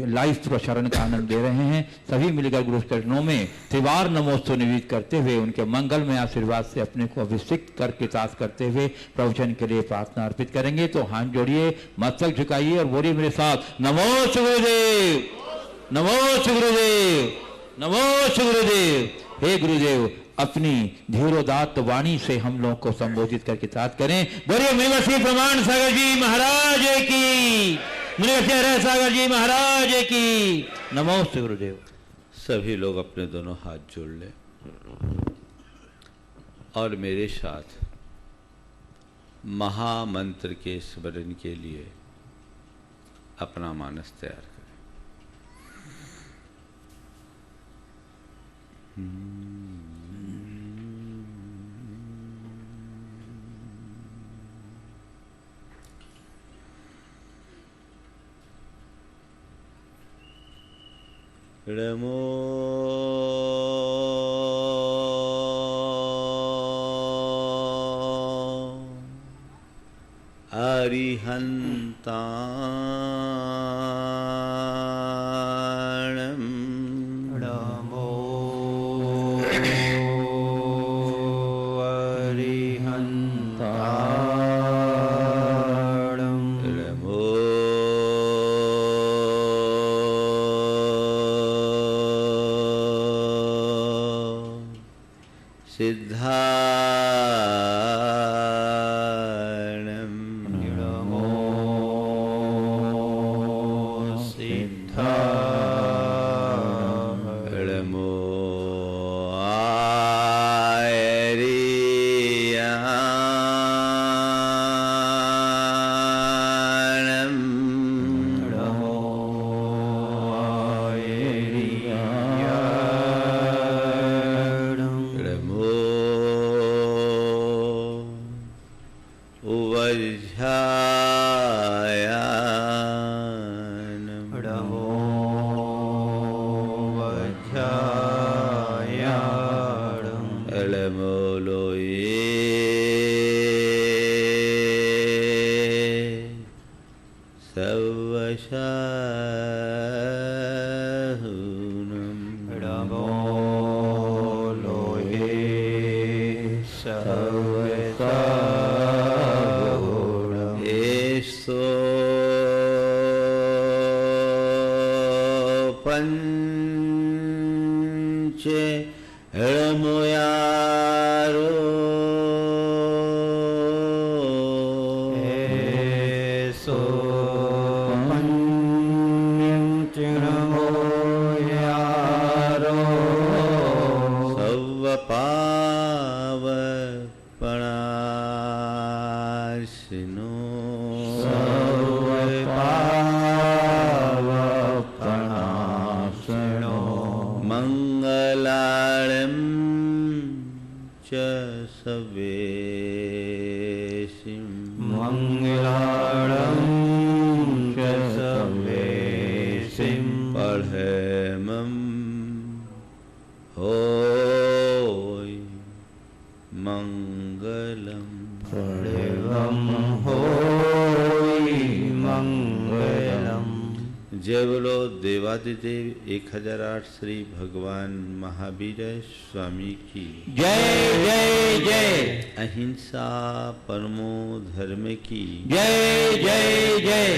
लाइव प्रसारण का आनंद ले रहे हैं, सभी मिलकर गुरु चरणों में त्रिवार नमोस्तु निवेदित करते हुए उनके मंगल में आशीर्वाद से अपने को अभिषिक्त कर कृतार्थ करते हुए प्रवचन के लिए प्रार्थना अर्पित करेंगे। तो हाथ जोड़िए, मस्तक झुकाइए और बोलिए मेरे साथ, नमो गुरुदेव, नमो गुरुदेव, नमो गुरुदेव। हे गुरुदेव, अपनी धीरोदात्त वाणी से हम लोगों को संबोधित करके तात करें। बोलिए महिमा प्रमाण सागर जी महाराज की, सागर जी महाराज की। नमोस्तु गुरुदेव। सभी लोग अपने दोनों हाथ जोड़ लें और मेरे साथ महामंत्र के स्मरण के लिए अपना मानस तैयार करें। नमो अरिहन्ताणं, नमो अरिहन्ताणं, नमो सिद्धाणं, नमो सिद्धाणं, नमो आयर्याणं, नमो आयर्याणं, नमो उवज्झायानं, नमो वज्झायाणं, नमो लोये सवशाहुनं, नमो लोये सवशाहुनं, एषो पंच हृमयारो एषो पञ्चनमो यारो सर्वपावपणाशिनो, सर्वपावपणाशिनो, मंगलार्णं च सवेशिं, मङ्गलार्णं च सवेशिं, पढ़ेमं होय मंगलम्। देवं होय मंगलम्। जय बोलो देवादिदेव 1008 श्री भगवान महावीर स्वामी की जय जय जय, अहिंसा परमो धर्म की जय जय जय,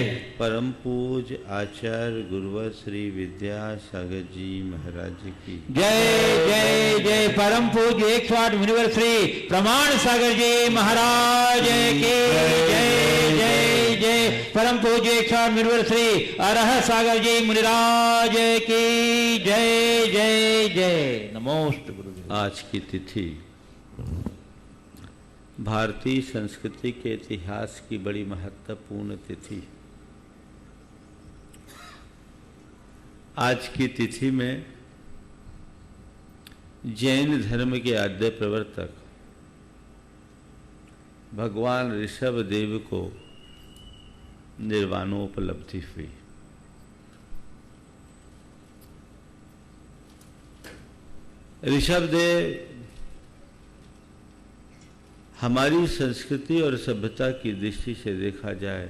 परम पूज आचार्य गुरुवर श्री विद्यासागर जी महाराज की जय जय जय, परम पूज्य 108 मुनिवर श्री प्रमाण सागर जी महाराज की जय जय जय। परम पूज्य 108 मुनिवर श्री अरहत सागर जी मुनिराज की जय जय जय। नमोस्तु गुरुदेव। आज की तिथि भारतीय संस्कृति के इतिहास की बड़ी महत्वपूर्ण तिथि। आज की तिथि में जैन धर्म के आद्य प्रवर्तक भगवान ऋषभ देव को निर्वाणोपलब्धि हुई। ऋषभ देव हमारी संस्कृति और सभ्यता की दृष्टि से देखा जाए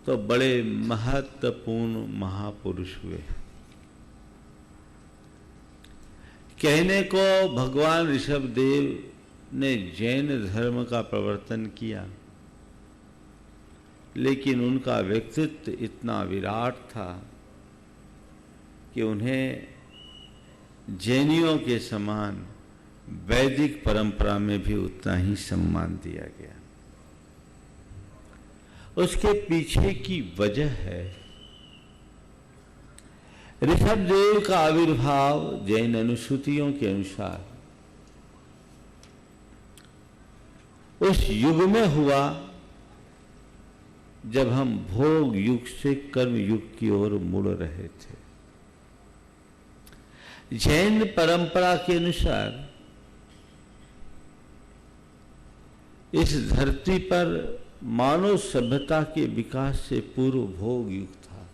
तो बड़े महत्वपूर्ण महापुरुष हुए। कहने को भगवान ऋषभ देव ने जैन धर्म का प्रवर्तन किया, लेकिन उनका व्यक्तित्व इतना विराट था कि उन्हें जैनियों के समान वैदिक परंपरा में भी उतना ही सम्मान दिया गया। उसके पीछे की वजह है ऋषभ देव का आविर्भाव जैन अनुश्रुतियों के अनुसार उस युग में हुआ जब हम भोग युग से कर्म युग की ओर मुड़ रहे थे। जैन परंपरा के अनुसार इस धरती पर मानव सभ्यता के विकास से पूर्व भोग युग था।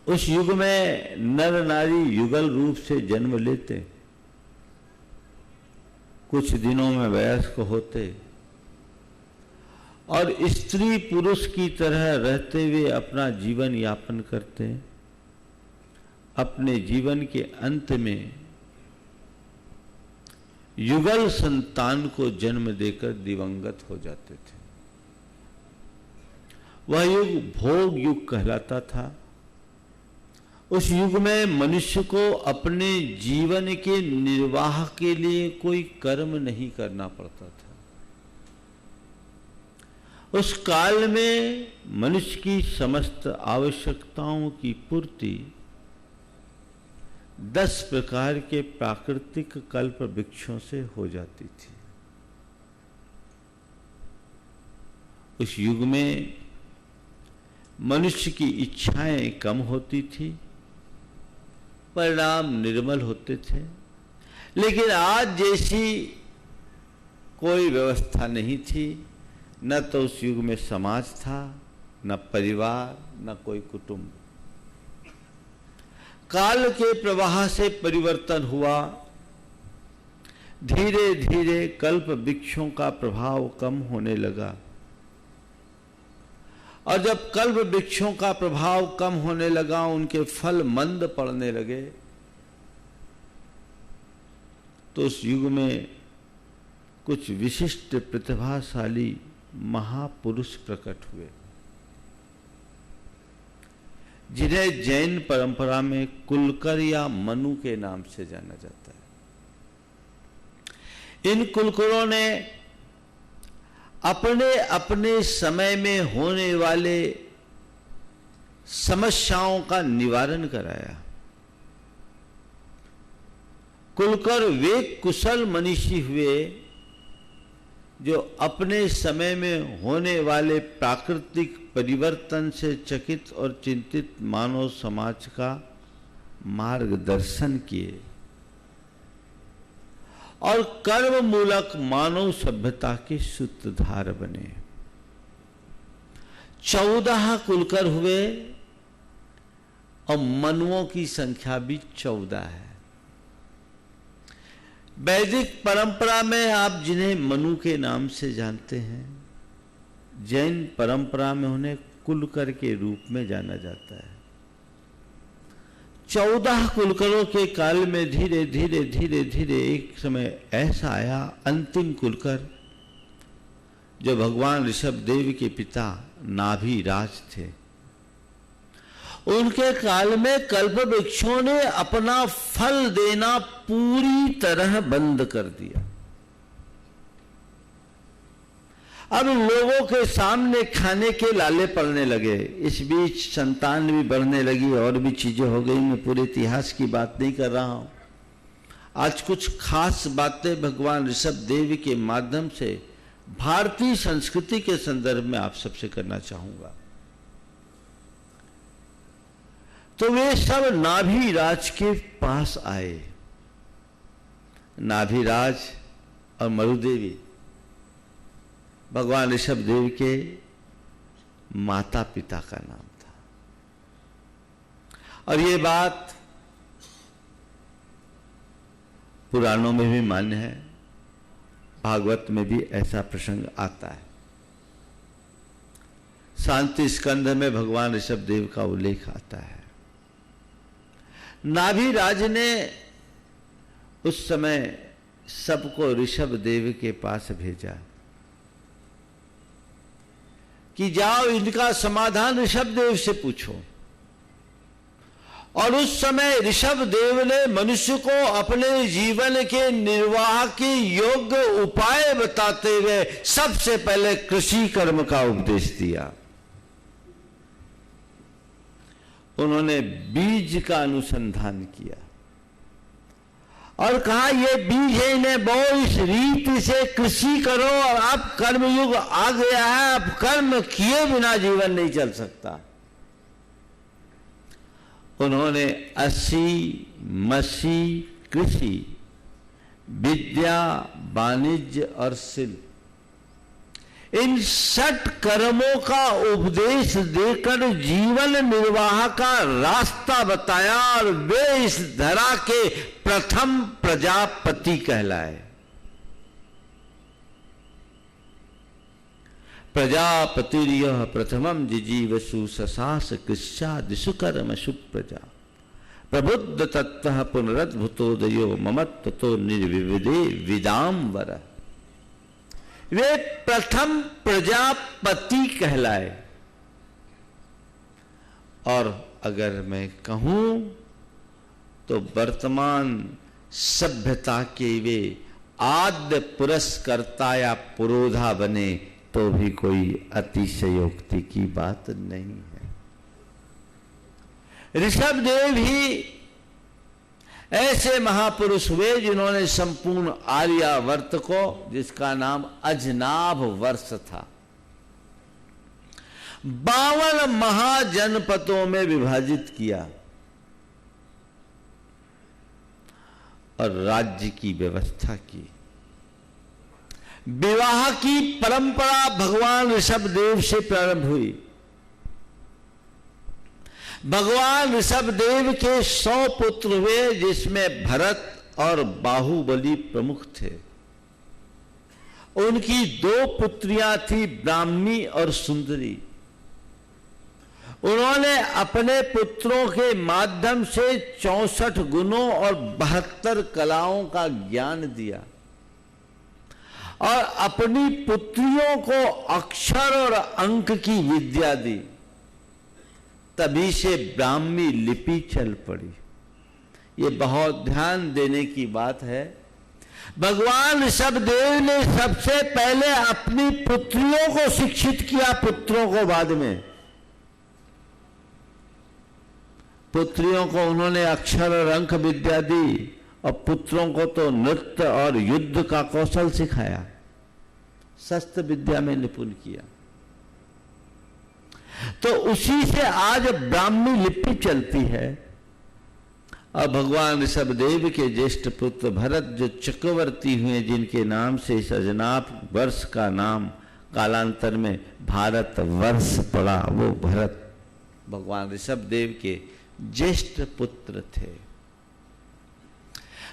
उस युग में नर नारी युगल रूप से जन्म लेते, कुछ दिनों में वयस्क होते और स्त्री पुरुष की तरह रहते हुए अपना जीवन यापन करते। अपने जीवन के अंत में युगल संतान को जन्म देकर दिवंगत हो जाते थे। वह युग भोग युग कहलाता था। उस युग में मनुष्य को अपने जीवन के निर्वाह के लिए कोई कर्म नहीं करना पड़ता था। उस काल में मनुष्य की समस्त आवश्यकताओं की पूर्ति 10 प्रकार के प्राकृतिक कल्प वृक्षों से हो जाती थी। उस युग में मनुष्य की इच्छाएं कम होती थी, परिणाम निर्मल होते थे। लेकिन आज जैसी कोई व्यवस्था नहीं थी। न तो उस युग में समाज था, न परिवार, न कोई कुटुंब। काल के प्रवाह से परिवर्तन हुआ। धीरे धीरे कल्प वृक्षों का प्रभाव कम होने लगा और जब कल्प वृक्षों का प्रभाव कम होने लगा, उनके फल मंद पड़ने लगे, तो उस युग में कुछ विशिष्ट प्रतिभाशाली महापुरुष प्रकट हुए, जिन्हें जैन परंपरा में कुलकर या मनु के नाम से जाना जाता है। इन कुलकरों ने अपने अपने समय में होने वाले समस्याओं का निवारण कराया। कुलकर वे कुशल मनीषी हुए जो अपने समय में होने वाले प्राकृतिक परिवर्तन से चकित और चिंतित मानव समाज का मार्गदर्शन किए और कर्म मूलक मानव सभ्यता के सूत्रधार बने। 14 कुलकर हुए और मनुओं की संख्या भी 14 है। वैदिक परंपरा में आप जिन्हें मनु के नाम से जानते हैं, जैन परंपरा में उन्हें कुलकर के रूप में जाना जाता है। 14 कुलकरों के काल में धीरे धीरे धीरे धीरे एक समय ऐसा आया, अंतिम कुलकर जो भगवान ऋषभ देव के पिता नाभिराज थे, उनके काल में कल्प वृक्षों ने अपना फल देना पूरी तरह बंद कर दिया। अब लोगों के सामने खाने के लाले पड़ने लगे। इस बीच संतान भी बढ़ने लगी और भी चीजें हो गई। मैं पूरे इतिहास की बात नहीं कर रहा हूं। आज कुछ खास बातें भगवान ऋषभ देव के माध्यम से भारतीय संस्कृति के संदर्भ में आप सबसे करना चाहूंगा। तो वे सब नाभिराज के पास आए। नाभिराज और मरुदेवी भगवान ऋषभ देव के माता पिता का नाम था। और ये बात पुराणों में भी मान्य है, भागवत में भी ऐसा प्रसंग आता है। शांति स्कंध में भगवान ऋषभ देव का उल्लेख आता है। नाभिराज ने उस समय सबको ऋषभ देव के पास भेजा कि जाओ इनका समाधान ऋषभ देव से पूछो। और उस समय ऋषभ देव ने मनुष्य को अपने जीवन के निर्वाह के योग्य उपाय बताते हुए सबसे पहले कृषि कर्म का उपदेश दिया। उन्होंने बीज का अनुसंधान किया और कहा ये बीज है, इन्हें बो, इस रीति से कृषि करो। और अब कर्मयुग आ गया है, अब कर्म किए बिना जीवन नहीं चल सकता। उन्होंने 80 मसी कृषि, विद्या, वाणिज्य और शिल्प, इन 6 कर्मों का उपदेश देकर जीवन निर्वाह का रास्ता बताया और वे इस धरा के प्रथम प्रजापति कहलाए। प्रजापतिर्यः प्रथमं जिजीवसु ससास कृष्यादिषु कर्म सुप्रजा प्रबुद्ध तत्त्वः पुनरद्भुतोदयो ममत्वतो निर्विविदे विदाम्बर। वे प्रथम प्रजापति कहलाए। और अगर मैं कहूं तो वर्तमान सभ्यता के वे आद्य पुरस्कर्ता या पुरोधा बने तो भी कोई अतिशयोक्ति की बात नहीं है। ऋषभ देव ही ऐसे महापुरुष हुए जिन्होंने संपूर्ण आर्यावर्त को, जिसका नाम अजनाभ वर्ष था, 52 महाजनपदों में विभाजित किया और राज्य की व्यवस्था की। विवाह की परंपरा भगवान ऋषभ देव से प्रारंभ हुई। भगवान ऋषभ देव के 100 पुत्र हुए, जिसमें भरत और बाहुबली प्रमुख थे। उनकी 2 पुत्रियां थी, ब्राह्मी और सुंदरी। उन्होंने अपने पुत्रों के माध्यम से 64 गुणों और 72 कलाओं का ज्ञान दिया और अपनी पुत्रियों को अक्षर और अंक की विद्या दी। तभी से ब्राह्मी लिपि चल पड़ी। ये बहुत ध्यान देने की बात है। भगवान ऋषभदेव ने सबसे पहले अपनी पुत्रियों को शिक्षित किया, पुत्रों को बाद में। पुत्रियों को उन्होंने अक्षर और अंक विद्या दी और पुत्रों को तो नृत्य और युद्ध का कौशल सिखाया, शस्त्र विद्या में निपुण किया। तो उसी से आज ब्राह्मी लिपि चलती है। और भगवान ऋषभदेव के ज्येष्ठ पुत्र भरत जो चक्रवर्ती हुए, जिनके नाम से इस अजनाभ वर्ष का नाम कालांतर में भारत वर्ष पड़ा, वो भरत भगवान ऋषभदेव के ज्येष्ठ पुत्र थे।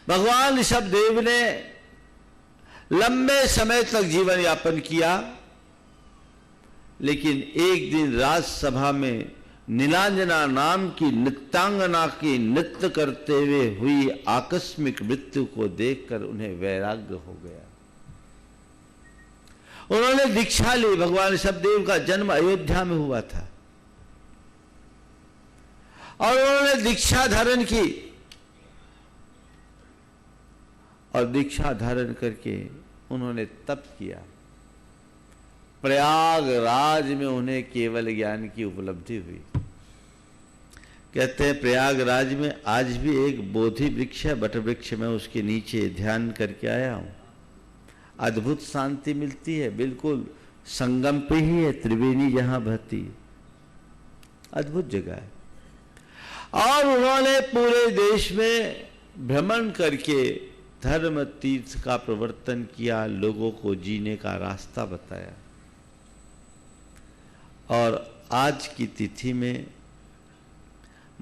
भगवान ऋषभदेव ने लंबे समय तक जीवन यापन किया, लेकिन एक दिन राजसभा में नीलांजना नाम की नृत्यांगना की नृत्य करते हुए हुई आकस्मिक मृत्यु को देखकर उन्हें वैराग्य हो गया। उन्होंने दीक्षा ली। भगवान ऋषभदेव का जन्म अयोध्या में हुआ था और उन्होंने दीक्षा धारण की और दीक्षा धारण करके उन्होंने तप किया। प्रयागराज में उन्हें केवल ज्ञान की उपलब्धि हुई। कहते हैं प्रयागराज में आज भी एक बोधि वृक्ष है, बट वृक्ष में उसके नीचे ध्यान करके आया हूं। अद्भुत शांति मिलती है, बिल्कुल संगम पे ही है त्रिवेणी जहां बहती है, अद्भुत जगह है। और उन्होंने पूरे देश में भ्रमण करके धर्म तीर्थ का प्रवर्तन किया, लोगों को जीने का रास्ता बताया। और आज की तिथि में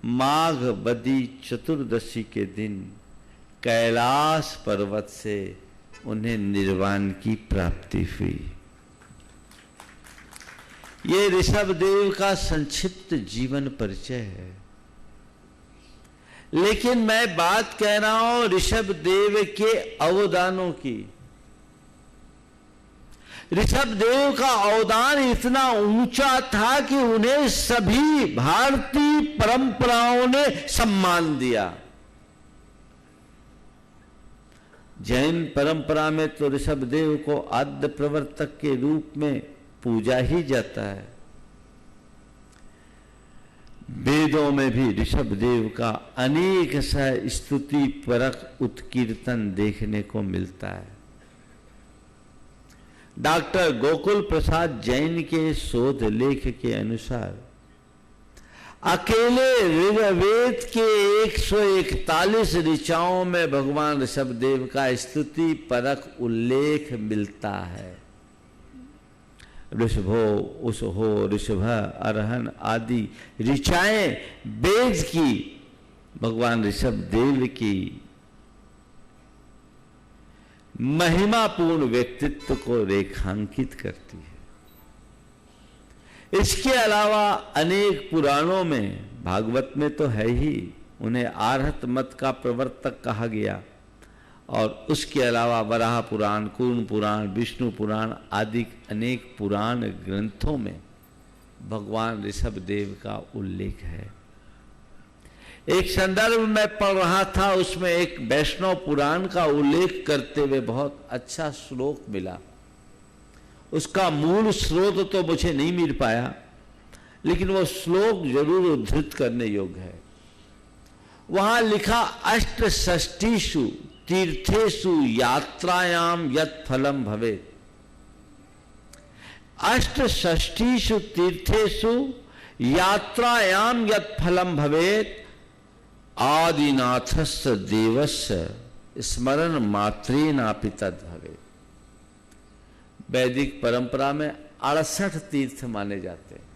माघ बदी चतुर्दशी के दिन कैलाश पर्वत से उन्हें निर्वाण की प्राप्ति हुई। ये ऋषभदेव का संक्षिप्त जीवन परिचय है। लेकिन मैं बात कह रहा हूं ऋषभदेव के अवदानों की। ऋषभदेव का अवदान इतना ऊंचा था कि उन्हें सभी भारतीय परंपराओं ने सम्मान दिया। जैन परंपरा में तो ऋषभदेव को आद्य प्रवर्तक के रूप में पूजा ही जाता है। वेदों में भी ऋषभदेव का अनेक सा स्तुति परक उत्कीर्तन देखने को मिलता है। डॉक्टर गोकुल प्रसाद जैन के शोध लेख के अनुसार अकेले ऋग्वेद के 141 ऋचाओं में भगवान ऋषभदेव का स्तुति परक उल्लेख मिलता है। ऋषभो उसहो ऋषभ अरहन आदि ऋचाएं वेद की भगवान ऋषभदेव की महिमापूर्ण व्यक्तित्व को रेखांकित करती है। इसके अलावा अनेक पुराणों में, भागवत में तो है ही, उन्हें आर्हत मत का प्रवर्तक कहा गया। और उसके अलावा वराह पुराण, कूर्म पुराण, विष्णु पुराण आदि अनेक पुराण ग्रंथों में भगवान ऋषभदेव का उल्लेख है। एक संदर्भ में पढ़ रहा था, उसमें एक वैष्णव पुराण का उल्लेख करते हुए बहुत अच्छा श्लोक मिला। उसका मूल स्रोत तो मुझे नहीं मिल पाया, लेकिन वो श्लोक जरूर उद्धृत करने योग्य है। वहां लिखा, अष्टषष्टिषु तीर्थेषु यात्रायाम यत् फलम भवेत्। अष्टषष्टिषु तीर्थेषु यात्रायाम यत् फलम भवेत् आदिनाथस्य देवस्य स्मरण मात्रेणापि तद् भवेत्। वैदिक परंपरा में 68 तीर्थ माने जाते हैं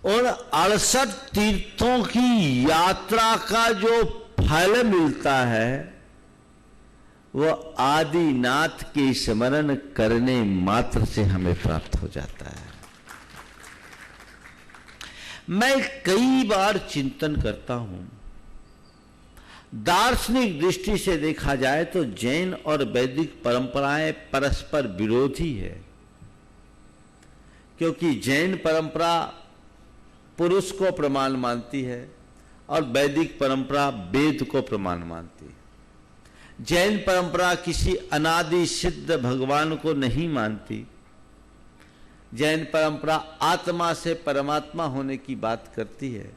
और 68 तीर्थों की यात्रा का जो फल मिलता है वह आदिनाथ के स्मरण करने मात्र से हमें प्राप्त हो जाता है। मैं कई बार चिंतन करता हूं, दार्शनिक दृष्टि से देखा जाए तो जैन और वैदिक परंपराएं परस्पर विरोधी है। क्योंकि जैन परंपरा पुरुष को प्रमाण मानती है और वैदिक परंपरा वेद को प्रमाण मानती है। जैन परंपरा किसी अनादि सिद्ध भगवान को नहीं मानती। जैन परंपरा आत्मा से परमात्मा होने की बात करती है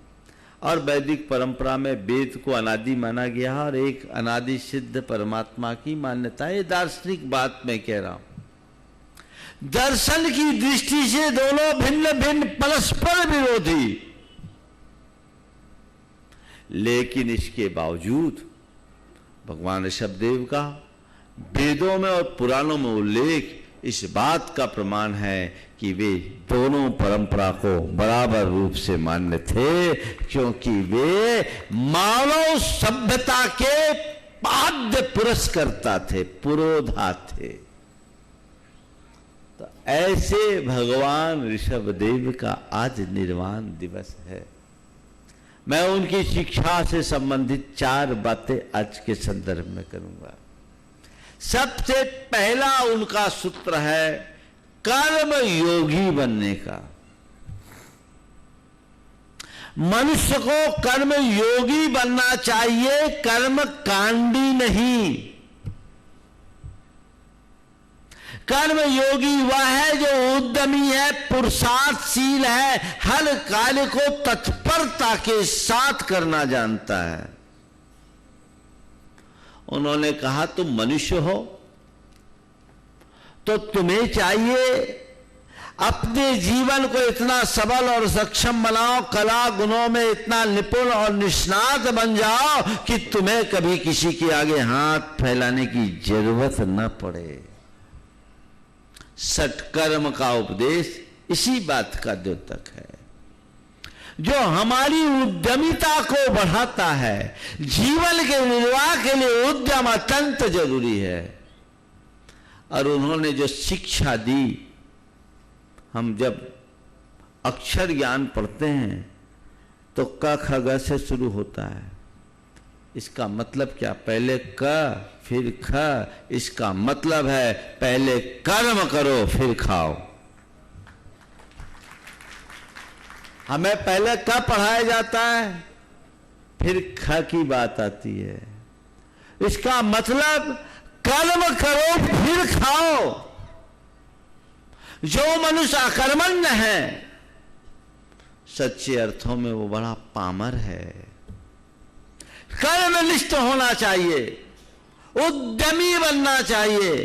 और वैदिक परंपरा में वेद को अनादि माना गया और एक अनादि सिद्ध परमात्मा की मान्यता है। दार्शनिक बात मैं कह रहा हूं। दर्शन की दृष्टि से दोनों भिन्न भिन्न परस्पर विरोधी, लेकिन इसके बावजूद भगवान ऋषभदेव का वेदों में और पुराणों में उल्लेख इस बात का प्रमाण है कि वे दोनों परंपरा को बराबर रूप से मान्य थे, क्योंकि वे मानव सभ्यता के पाद्य पुरस्कर्ता थे, पुरोधा थे। तो ऐसे भगवान ऋषभदेव का आज निर्वाण दिवस है। मैं उनकी शिक्षा से संबंधित 4 बातें आज के संदर्भ में करूंगा। सबसे पहला उनका सूत्र है कर्म योगी बनने का। मनुष्य को कर्म योगी बनना चाहिए, कर्म कांडी नहीं। कर्म योगी वह है जो उद्यमी है, पुरुषार्थशील है, हर कार्य को तत्परता के साथ करना जानता है। उन्होंने कहा तुम मनुष्य हो तो तुम्हें चाहिए अपने जीवन को इतना सबल और सक्षम बनाओ, कला गुणों में इतना निपुण और निष्णात बन जाओ कि तुम्हें कभी किसी के आगे हाथ फैलाने की जरूरत न पड़े। सत्कर्म का उपदेश इसी बात का द्योतक है, जो हमारी उद्यमिता को बढ़ाता है। जीवन के निर्वाह के लिए उद्यम अत्यंत जरूरी है। और उन्होंने जो शिक्षा दी, हम जब अक्षर ज्ञान पढ़ते हैं तो क ख ग से शुरू होता है। इसका मतलब क्या? पहले क फिर ख। इसका मतलब है पहले कर्म करो फिर खाओ। हमें पहले क पढ़ाया जाता है, फिर ख की बात आती है। इसका मतलब कर्म करो फिर खाओ। जो मनुष्य अकर्मण्य है, सच्चे अर्थों में वो बड़ा पामर है। कर्मनिष्ठ होना चाहिए, उद्यमी बनना चाहिए,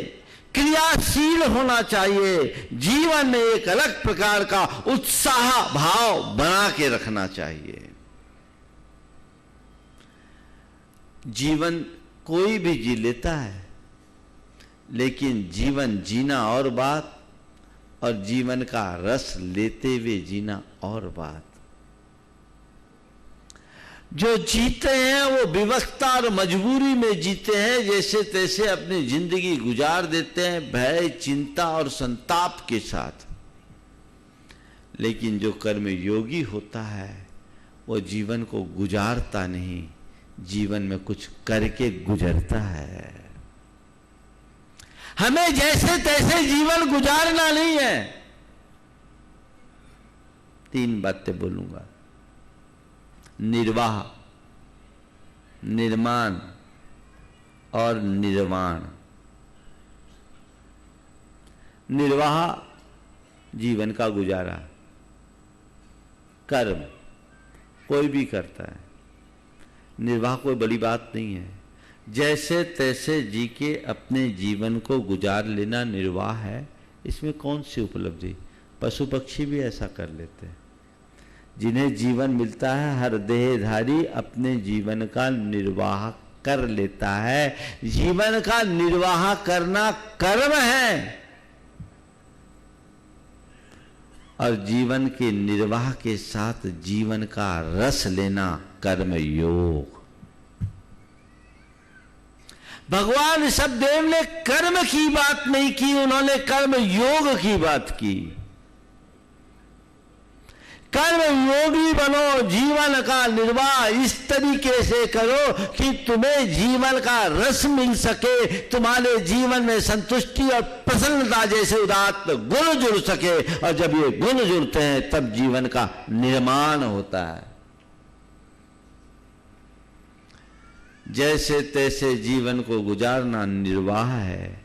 क्रियाशील होना चाहिए, जीवन में एक अलग प्रकार का उत्साह भाव बना के रखना चाहिए। जीवन कोई भी जी लेता है, लेकिन जीवन जीना और बात, और जीवन का रस लेते हुए जीना और बात। जो जीते हैं वो विवशता और मजबूरी में जीते हैं, जैसे तैसे अपनी जिंदगी गुजार देते हैं भय, चिंता और संताप के साथ। लेकिन जो कर्म योगी होता है वो जीवन को गुजारता नहीं, जीवन में कुछ करके गुजरता है। हमें जैसे तैसे जीवन गुजारना नहीं है। 3 बातें बोलूंगा: निर्वाह, निर्माण और निर्वाण। निर्वाह जीवन का गुजारा, कर्म कोई भी करता है। निर्वाह कोई बड़ी बात नहीं है, जैसे तैसे जी के अपने जीवन को गुजार लेना निर्वाह है। इसमें कौन सी उपलब्धि? पशु पक्षी भी ऐसा कर लेते हैं। जिन्हें जीवन मिलता है, हर देहधारी अपने जीवन का निर्वाह कर लेता है। जीवन का निर्वाह करना कर्म है, और जीवन के निर्वाह के साथ जीवन का रस लेना कर्म योग। भगवान ऋषभदेव ने कर्म की बात नहीं की, उन्होंने कर्म योग की बात की। कर्म योगी बनो, जीवन का निर्वाह इस तरीके से करो कि तुम्हें जीवन का रस मिल सके, तुम्हारे जीवन में संतुष्टि और प्रसन्नता जैसे उदात्त गुण जुड़ सके। और जब ये गुण जुड़ते हैं तब जीवन का निर्माण होता है। जैसे तैसे जीवन को गुजारना निर्वाह है,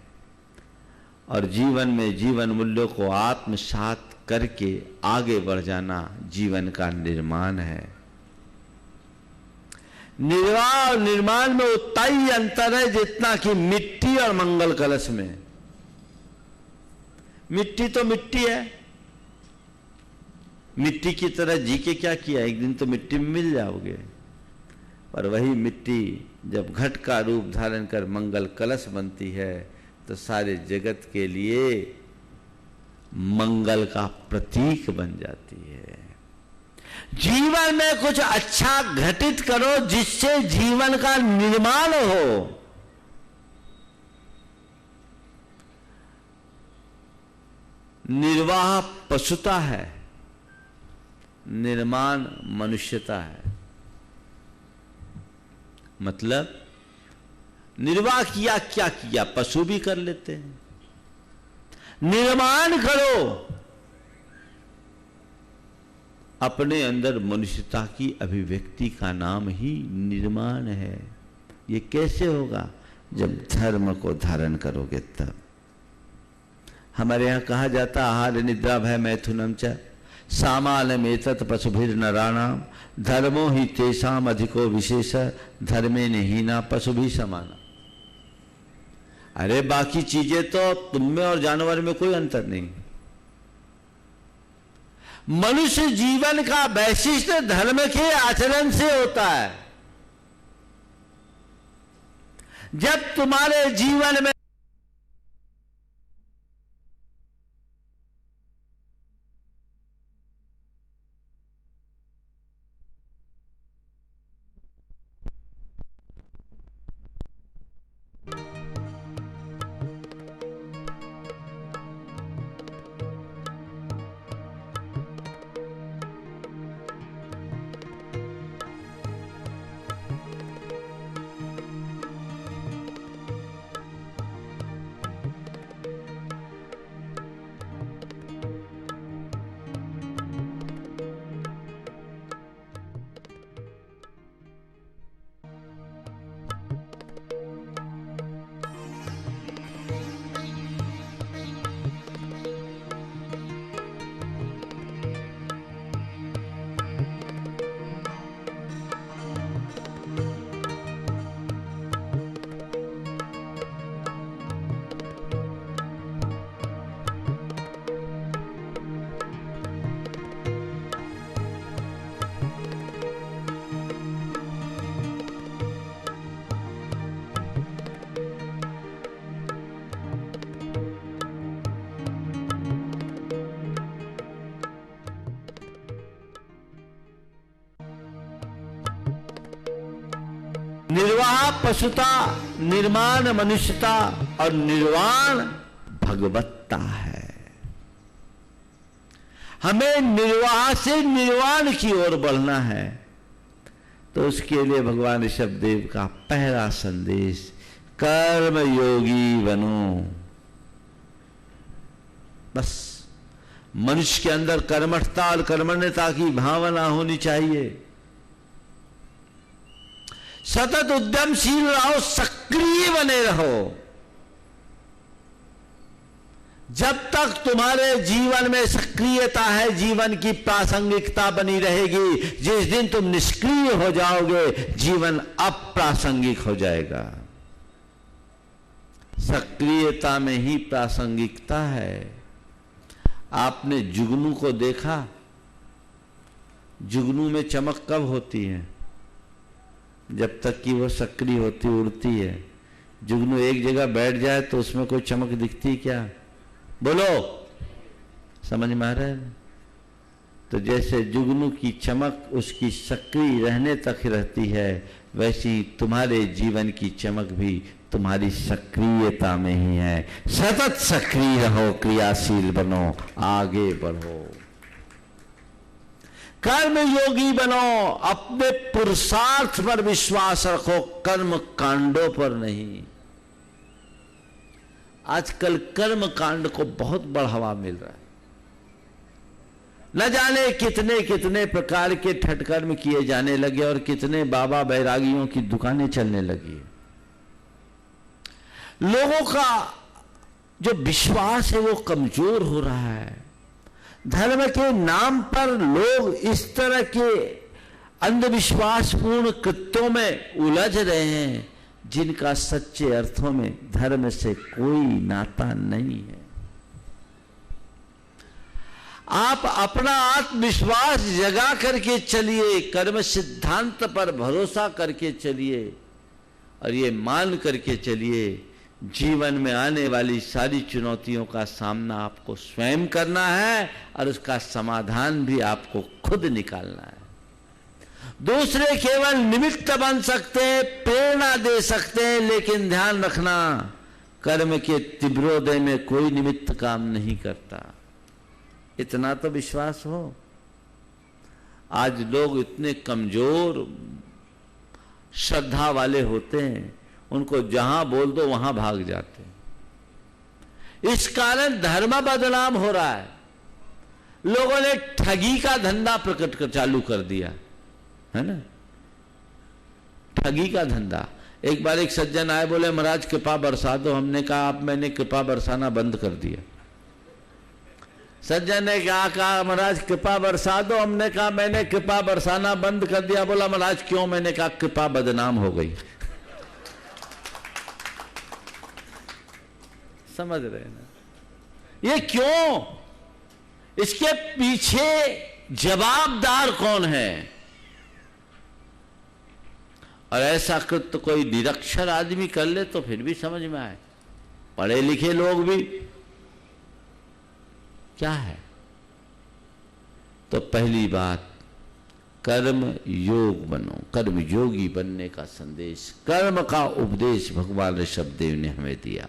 और जीवन में जीवन मूल्यों को आत्मसात करके आगे बढ़ जाना जीवन का निर्माण है। निर्वाह और निर्माण में उतना ही अंतर है जितना कि मिट्टी और मंगल कलश में। मिट्टी तो मिट्टी है, मिट्टी की तरह जी के क्या किया, एक दिन तो मिट्टी में मिल जाओगे। पर वही मिट्टी जब घट का रूप धारण कर मंगल कलश बनती है तो सारे जगत के लिए मंगल का प्रतीक बन जाती है। जीवन में कुछ अच्छा घटित करो जिससे जीवन का निर्माण हो। निर्वाह पशुता है, निर्माण मनुष्यता है। मतलब निर्वाह किया, क्या किया, पशु भी कर लेते हैं। निर्माण करो, अपने अंदर मनुष्यता की अभिव्यक्ति का नाम ही निर्माण है। ये कैसे होगा? जब धर्म को धारण करोगे तब। हमारे यहाँ कहा जाता आहार निद्रा भय मैथुनम च सामान्यमेतत् पशुभिर्नराणाम धर्मो ही तेषाम अधिको विशेष धर्मे हीना पशु भी समाना। अरे बाकी चीजें तो तुम में और जानवर में कोई अंतर नहीं। मनुष्य जीवन का वैशिष्ट धर्म के आचरण से होता है। जब तुम्हारे जीवन में निर्वाह पशुता, निर्माण मनुष्यता और निर्वाण भगवत्ता है। हमें निर्वाह से निर्वाण की ओर बढ़ना है, तो उसके लिए भगवान ऋषभदेव का पहला संदेश कर्म योगी बनो। बस मनुष्य के अंदर कर्मठता और कर्मण्यता की भावना होनी चाहिए। सतत उद्यमशील रहो, सक्रिय बने रहो। जब तक तुम्हारे जीवन में सक्रियता है, जीवन की प्रासंगिकता बनी रहेगी। जिस दिन तुम निष्क्रिय हो जाओगे, जीवन अप्रासंगिक हो जाएगा। सक्रियता में ही प्रासंगिकता है। आपने जुगनू को देखा? जुगनू में चमक कब होती है? जब तक कि वो सक्रिय होती, उड़ती है। जुगनू एक जगह बैठ जाए तो उसमें कोई चमक दिखती क्या? बोलो, समझ में आ रहा है? तो जैसे जुगनू की चमक उसकी सक्रिय रहने तक रहती है, वैसी तुम्हारे जीवन की चमक भी तुम्हारी सक्रियता में ही है। सतत सक्रिय रहो, क्रियाशील बनो, आगे बढ़ो, कर्म योगी बनो। अपने पुरुषार्थ पर विश्वास रखो, कर्म कांडों पर नहीं। आजकल कर्म कांड को बहुत बढ़ावा मिल रहा है। न जाने कितने कितने प्रकार के ठटकर्म किए जाने लगे और कितने बाबा बैरागियों की दुकानें चलने लगी। लोगों का जो विश्वास है वो कमजोर हो रहा है। धर्म के नाम पर लोग इस तरह के अंधविश्वासपूर्ण कृत्यों में उलझ रहे हैं जिनका सच्चे अर्थों में धर्म से कोई नाता नहीं है। आप अपना आत्मविश्वास जगा करके चलिए, कर्म सिद्धांत पर भरोसा करके चलिए और ये मान करके चलिए, जीवन में आने वाली सारी चुनौतियों का सामना आपको स्वयं करना है और उसका समाधान भी आपको खुद निकालना है। दूसरे केवल निमित्त बन सकते हैं, प्रेरणा दे सकते हैं, लेकिन ध्यान रखना, कर्म के तीव्रोदय में कोई निमित्त काम नहीं करता। इतना तो विश्वास हो। आज लोग इतने कमजोर श्रद्धा वाले होते हैं, उनको जहां बोल दो वहां भाग जाते हैं। इस कारण धर्म बदनाम हो रहा है। लोगों ने ठगी का धंधा प्रकट कर चालू कर दिया है ना, ठगी का धंधा। एक बार एक सज्जन आए, बोले महाराज कृपा बरसा दो। हमने कहा आप, मैंने कृपा बरसाना बंद कर दिया। सज्जन ने कहा महाराज कृपा बरसा दो। हमने कहा मैंने कृपा बरसाना बंद कर दिया। बोला महाराज क्यों? मैंने कहा कृपा बदनाम हो गई। समझ रहे हैं ना? ये क्यों? इसके पीछे जवाबदार कौन है? और ऐसा कृत्य कोई निरक्षर आदमी कर ले तो फिर भी समझ में आए, पढ़े लिखे लोग भी क्या है। तो पहली बात, कर्म योग बनो, कर्म योगी बनने का संदेश, कर्म का उपदेश भगवान ऋषभदेव ने हमें दिया।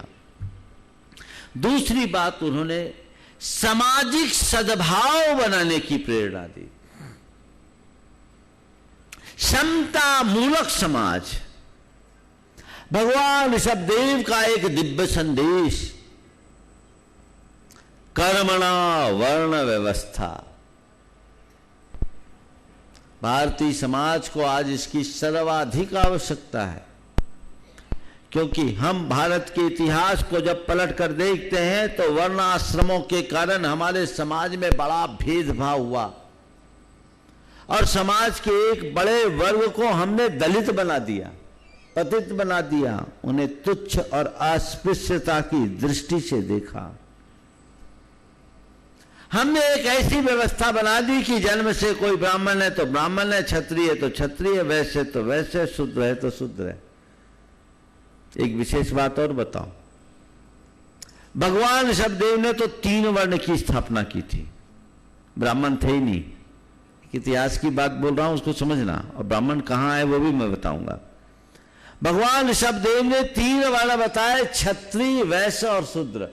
दूसरी बात, उन्होंने सामाजिक सद्भाव बनाने की प्रेरणा दी। समता मूलक समाज भगवान ऋषभदेव का एक दिव्य संदेश। कर्मणा वर्ण व्यवस्था। भारतीय समाज को आज इसकी सर्वाधिक आवश्यकता है, क्योंकि हम भारत के इतिहास को जब पलट कर देखते हैं तो वर्ण आश्रमों के कारण हमारे समाज में बड़ा भेदभाव हुआ और समाज के एक बड़े वर्ग को हमने दलित बना दिया, पतित बना दिया, उन्हें तुच्छ और अस्पृश्यता की दृष्टि से देखा। हमने एक ऐसी व्यवस्था बना दी कि जन्म से कोई ब्राह्मण है तो ब्राह्मण है, क्षत्रिय है तो क्षत्रिय, वैश्य तो वैश्य, शूद्र है तो शूद्र है। एक विशेष बात और बताऊं, भगवान ऋषभदेव ने तो 3 वर्ण की स्थापना की थी, ब्राह्मण थे ही नहीं। इतिहास की बात बोल रहा हूं, उसको समझना, और ब्राह्मण कहां है वो भी मैं बताऊंगा। भगवान ऋषभदेव ने 3 वर्ण बताए, क्षत्रिय, वैश्य और शूद्र।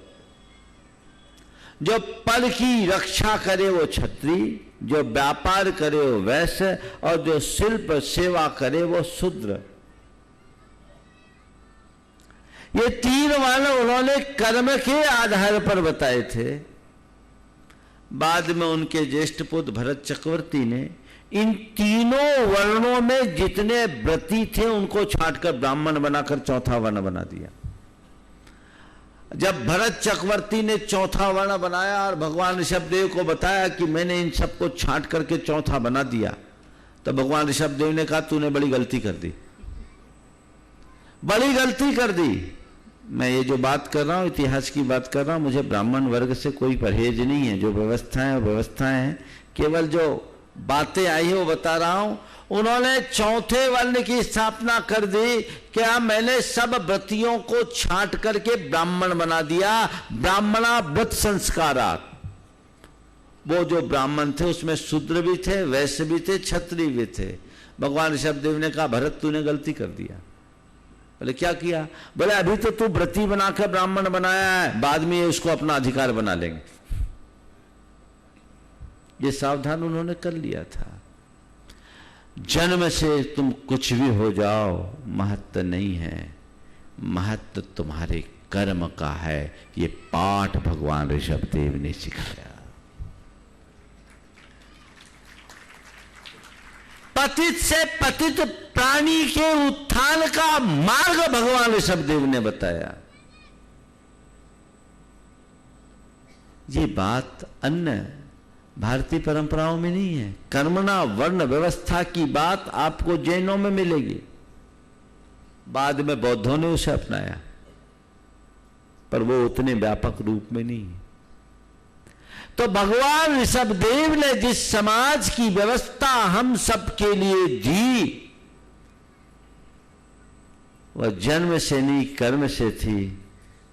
जो पद की रक्षा करे वो क्षत्रिय, जो व्यापार करे वो वैश्य, और जो शिल्प सेवा करे वो शूद्र। ये 3 वर्ण उन्होंने कर्म के आधार पर बताए थे। बाद में उनके ज्येष्ठ पुत्र भरत चक्रवर्ती ने इन तीनों वर्णों में जितने व्रती थे उनको छांटकर ब्राह्मण बनाकर चौथा वर्ण बना दिया। जब भरत चक्रवर्ती ने चौथा वर्ण बनाया और भगवान ऋषभदेव को बताया कि मैंने इन सबको छांट करके चौथा बना दिया, तो भगवान ऋषभदेव ने कहा तूने बड़ी गलती कर दी, बड़ी गलती कर दी। मैं ये जो बात कर रहा हूं, इतिहास की बात कर रहा हूं, मुझे ब्राह्मण वर्ग से कोई परहेज नहीं है। जो व्यवस्थाएं वो व्यवस्थाएं हैं, केवल जो बातें आई है वो बता रहा हूं। उन्होंने चौथे वर्ण की स्थापना कर दी। क्या? मैंने सब व्रतियों को छांट करके ब्राह्मण बना दिया। ब्राह्मणा व्रत संस्कारात्। वो जो ब्राह्मण थे उसमें शूद्र भी थे, वैश्य भी थे, क्षत्रिय भी थे। भगवान ऋषभदेव ने कहा भरत तूने गलती कर दिया। बोले क्या किया? बोले अभी तो तू व्रती बनाकर ब्राह्मण बनाया है, बाद में ये उसको अपना अधिकार बना लेंगे। ये सावधान उन्होंने कर लिया था। जन्म से तुम कुछ भी हो जाओ, महत्व नहीं है, महत्व तुम्हारे कर्म का है। ये पाठ भगवान ऋषभदेव ने सिखाया। पतित से पतित प्राणी के उत्थान का मार्ग भगवान ऋषभदेव ने बताया। ये बात अन्य भारतीय परंपराओं में नहीं है। कर्मणा वर्ण व्यवस्था की बात आपको जैनों में मिलेगी, बाद में बौद्धों ने उसे अपनाया, पर वो उतने व्यापक रूप में नहीं। तो भगवान ऋषभदेव ने जिस समाज की व्यवस्था हम सबके लिए दी, वह जन्म से नहीं कर्म से थी।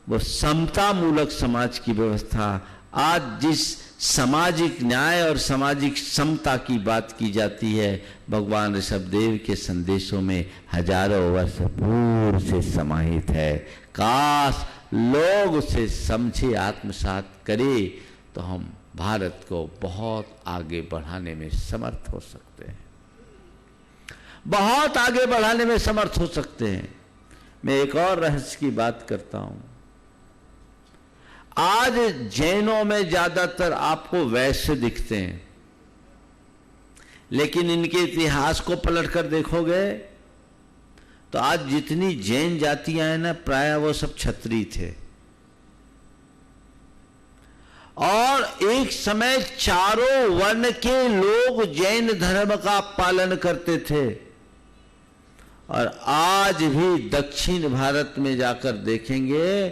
वो समता मूलक समाज की व्यवस्था। आज जिस सामाजिक न्याय और सामाजिक समता की बात की जाती है, भगवान ऋषभदेव के संदेशों में हजारों वर्ष पूर्व से समाहित है। काश लोग उसे समझे, आत्मसात करे, तो हम भारत को बहुत आगे बढ़ाने में समर्थ हो सकते हैं, बहुत आगे बढ़ाने में समर्थ हो सकते हैं। मैं एक और रहस्य की बात करता हूं। आज जैनों में ज्यादातर आपको वैश्य दिखते हैं, लेकिन इनके इतिहास को पलट कर देखोगे तो आज जितनी जैन जातियां हैं ना, प्राय वो सब क्षत्रिय थे। और एक समय चारों वर्ण के लोग जैन धर्म का पालन करते थे। और आज भी दक्षिण भारत में जाकर देखेंगे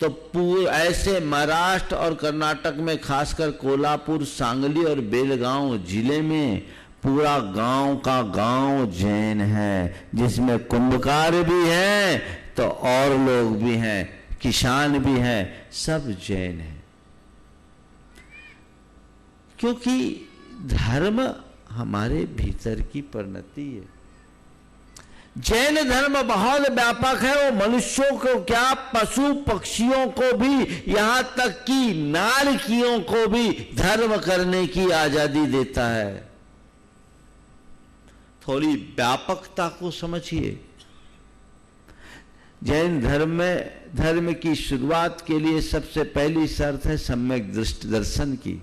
तो ऐसे महाराष्ट्र और कर्नाटक में खासकर कोल्हापुर, सांगली और बेलगांव जिले में पूरा गांव का गांव जैन है, जिसमें कुंभकार भी हैं तो और लोग भी हैं, किसान भी हैं, सब जैन हैं। क्योंकि धर्म हमारे भीतर की परिणति है। जैन धर्म बहुत व्यापक है। वो मनुष्यों को क्या, पशु पक्षियों को भी, यहां तक कि नारकियों को भी धर्म करने की आजादी देता है। थोड़ी व्यापकता को समझिए। जैन धर्म की शुरुआत के लिए सबसे पहली शर्त है सम्यक दृष्टि दर्शन की।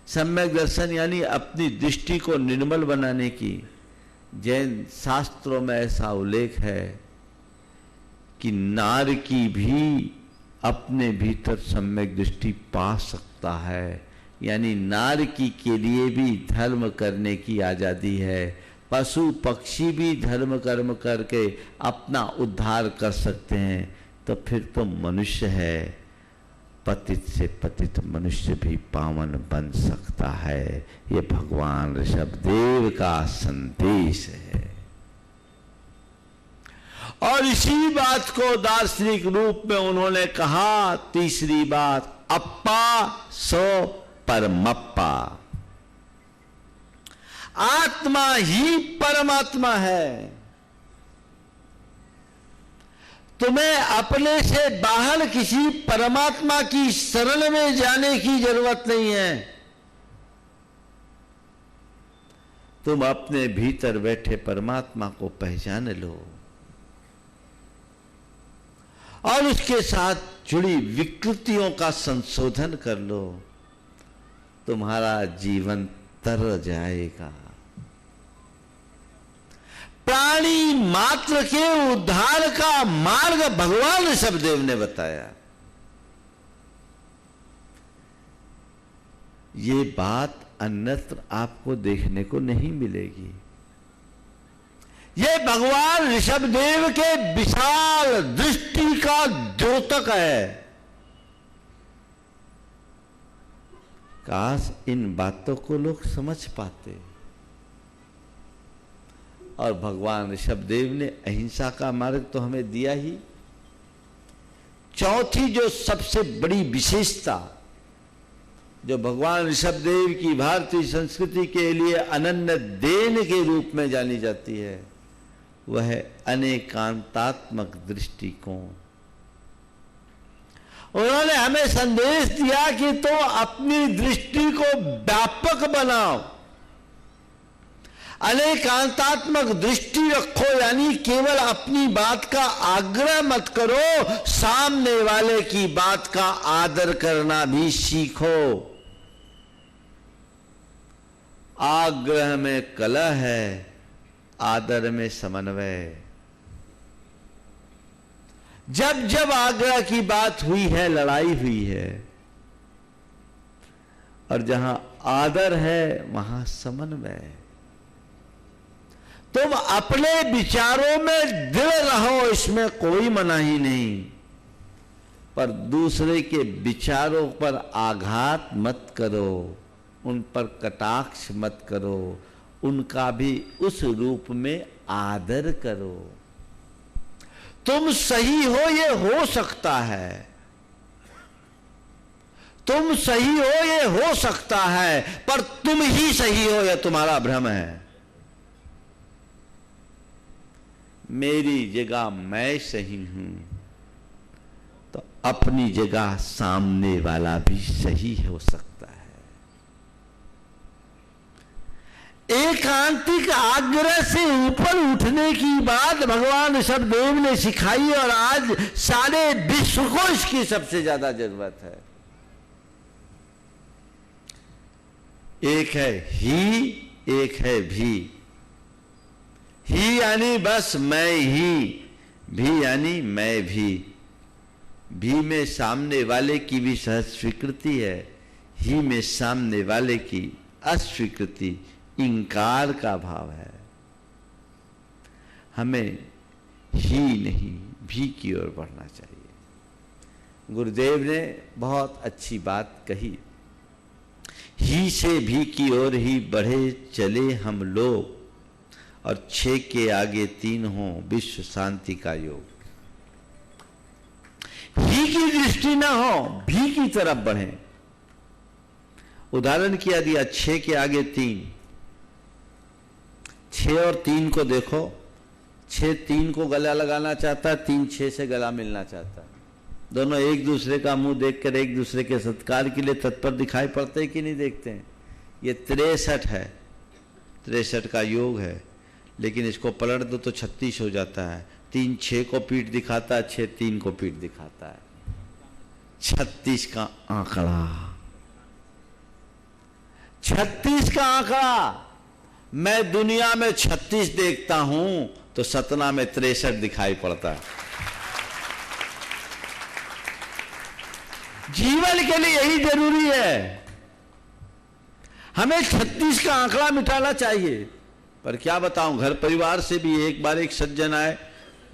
सम्यक दर्शन यानी अपनी दृष्टि को निर्मल बनाने की। जैन शास्त्रों में ऐसा उल्लेख है कि नारकी भी अपने भीतर सम्यक दृष्टि पा सकता है, यानी नारकी के लिए भी धर्म करने की आजादी है। पशु पक्षी भी धर्म कर्म करके अपना उद्धार कर सकते हैं। तो फिर तो मनुष्य है, पतित से पतित मनुष्य भी पावन बन सकता है। ये भगवान ऋषभदेव का संदेश है। और इसी बात को दार्शनिक रूप में उन्होंने कहा, तीसरी बात, अप्पा सो परमप्पा। आत्मा ही परमात्मा है। तुम्हें अपने से बाहर किसी परमात्मा की शरण में जाने की जरूरत नहीं है। तुम अपने भीतर बैठे परमात्मा को पहचान लो और उसके साथ जुड़ी विकृतियों का संशोधन कर लो, तुम्हारा जीवन तर जाएगा। प्राणी मात्र के उद्धार का मार्ग भगवान ऋषभदेव ने बताया। ये बात अन्यत्र आपको देखने को नहीं मिलेगी। ये भगवान ऋषभदेव के विशाल दृष्टि का द्योतक है। काश इन बातों को लोग समझ पाते। और भगवान ऋषभदेव ने अहिंसा का मार्ग तो हमें दिया ही। चौथी जो सबसे बड़ी विशेषता जो भगवान ऋषभदेव की भारतीय संस्कृति के लिए अनन्य देन के रूप में जानी जाती है, वह है अनेकांतात्मक दृष्टिकोण। उन्होंने हमें संदेश दिया कि तो अपनी दृष्टि को व्यापक बनाओ, अनेकांतात्मक दृष्टि रखो, यानी केवल अपनी बात का आग्रह मत करो, सामने वाले की बात का आदर करना भी सीखो। आग्रह में कलह है, आदर में समन्वय। जब जब आग्रह की बात हुई है, लड़ाई हुई है, और जहां आदर है वहां समन्वय। तुम अपने विचारों में दृढ़ रहो, इसमें कोई मनाही नहीं, पर दूसरे के विचारों पर आघात मत करो, उन पर कटाक्ष मत करो, उनका भी उस रूप में आदर करो। तुम सही हो ये हो सकता है, तुम सही हो ये हो सकता है, पर तुम ही सही हो यह तुम्हारा भ्रम है। मेरी जगह मैं सही हूं तो अपनी जगह सामने वाला भी सही हो सकता है। एकांतिक आग्रह से ऊपर उठने की बात भगवान ऋषभदेव ने सिखाई, और आज सारे विश्व को इसकी सबसे ज्यादा जरूरत है। एक है ही, एक है भी। ही यानी बस मैं ही, भी यानी मैं भी। भी में सामने वाले की भी सहज स्वीकृति है, ही में सामने वाले की अस्वीकृति, इंकार का भाव है। हमें ही नहीं भी की ओर बढ़ना चाहिए। गुरुदेव ने बहुत अच्छी बात कही, ही से भी की ओर ही बढ़े चले हम लोग, और 6 के आगे 3 हो विश्व शांति का योग। ही की दृष्टि ना हो, भी की तरफ बढ़े। उदाहरण किया दिया, 6 के आगे 3, 6 और 3 को देखो, 6 3 को गला लगाना चाहता है, 3 6 से गला मिलना चाहता है। दोनों एक दूसरे का मुंह देखकर एक दूसरे के सत्कार के लिए तत्पर दिखाई पड़ते हैं कि नहीं देखते हैं। ये 63 है, 63 का योग है, लेकिन इसको पलट दो तो 36 हो जाता है। 3 6 को पीठ दिखाता है, 6 3 को पीठ दिखाता है। 36 का आंकड़ा, 36 का आंकड़ा। मैं दुनिया में 36 देखता हूं तो सतना में 63 दिखाई पड़ता है। जीवन के लिए यही जरूरी है। हमें 36 का आंकड़ा मिटाना चाहिए। पर क्या बताऊं, घर परिवार से भी एक बार एक सज्जन आए,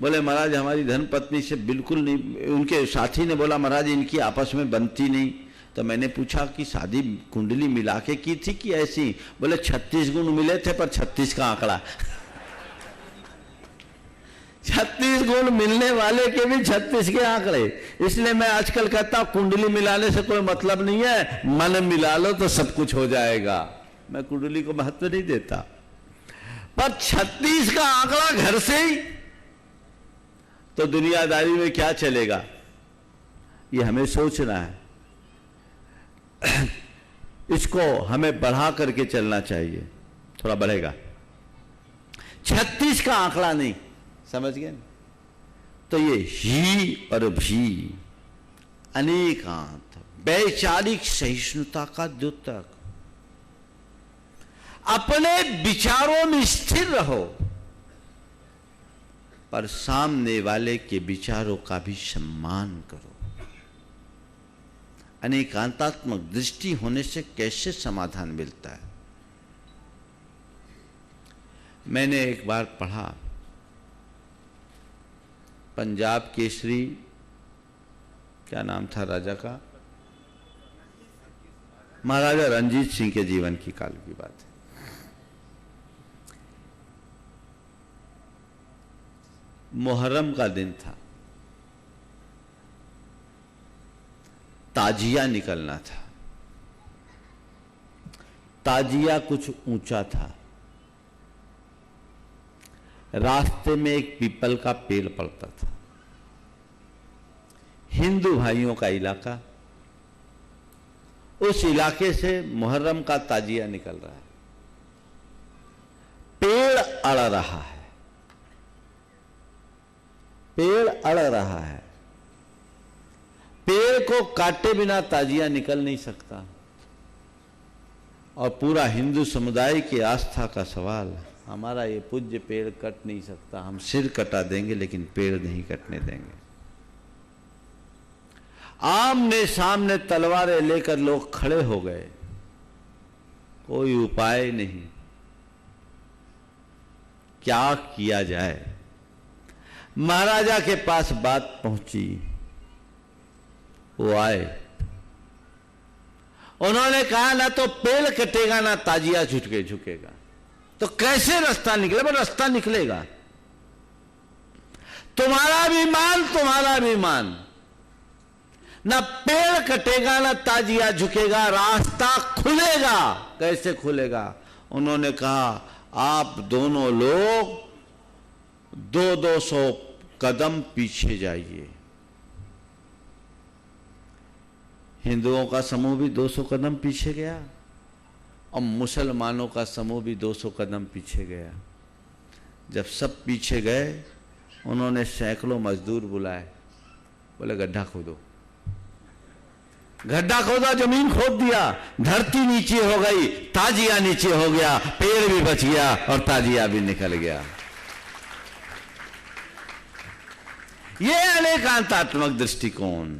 बोले महाराज हमारी धन पत्नी से बिल्कुल नहीं, उनके साथी ने बोला महाराज इनकी आपस में बनती नहीं। तो मैंने पूछा कि शादी कुंडली मिला के की थी कि ऐसी? बोले 36 गुण मिले थे पर 36 का आंकड़ा। 36 गुण मिलने वाले के भी 36 के आंकड़े। इसलिए मैं आजकल कहता हूं कुंडली मिलाने से कोई मतलब नहीं है, मन मिला लो तो सब कुछ हो जाएगा। मैं कुंडली को महत्व नहीं देता, पर 36 का आंकड़ा घर से ही तो दुनियादारी में क्या चलेगा, ये हमें सोचना है। इसको हमें बढ़ा करके चलना चाहिए, थोड़ा बढ़ेगा। 36 का आंकड़ा नहीं, समझ गए? तो ये ही और भी, अनेकांत, वैचारिक सहिष्णुता का द्योतक। अपने विचारों में स्थिर रहो, पर सामने वाले के विचारों का भी सम्मान करो। अनेकांतात्मक दृष्टि होने से कैसे समाधान मिलता है? मैंने एक बार पढ़ा, पंजाब केसरी, क्या नाम था राजा का, महाराजा रणजीत सिंह के जीवन की काल की बात है। मुहर्रम का दिन था, ताजिया निकलना था। ताजिया कुछ ऊंचा था, रास्ते में एक पीपल का पेड़ पड़ता था। हिंदू भाइयों का इलाका, उस इलाके से मुहर्रम का ताजिया निकल रहा है। पेड़ अड़ रहा है, पेड़ अड़ रहा है। पेड़ को काटे बिना ताजिया निकल नहीं सकता। और पूरा हिंदू समुदाय की आस्था का सवाल, हमारा ये पूज्य पेड़ कट नहीं सकता, हम सिर कटा देंगे लेकिन पेड़ नहीं कटने देंगे। आमने सामने तलवारें लेकर लोग खड़े हो गए, कोई उपाय नहीं, क्या किया जाए? महाराजा के पास बात पहुंची, वो आए, उन्होंने कहा ना तो पेड़ कटेगा ना ताजिया झुकेगा, तो कैसे रास्ता निकले? पर रास्ता निकलेगा, तुम्हारा भी मान, ना पेड़ कटेगा ना ताजिया झुकेगा, रास्ता खुलेगा। कैसे खुलेगा? उन्होंने कहा आप दोनों लोग 200 कदम पीछे जाइए। हिंदुओं का समूह भी 200 कदम पीछे गया और मुसलमानों का समूह भी 200 कदम पीछे गया। जब सब पीछे गए, उन्होंने सैकड़ों मजदूर बुलाए, बोले गड्ढा खोदो। गड्ढा खोदा, जमीन खोद दिया, धरती नीचे हो गई, ताजिया नीचे हो गया, पेड़ भी बच गया और ताजिया भी निकल गया। ये अनेकांतात्मक दृष्टिकोण।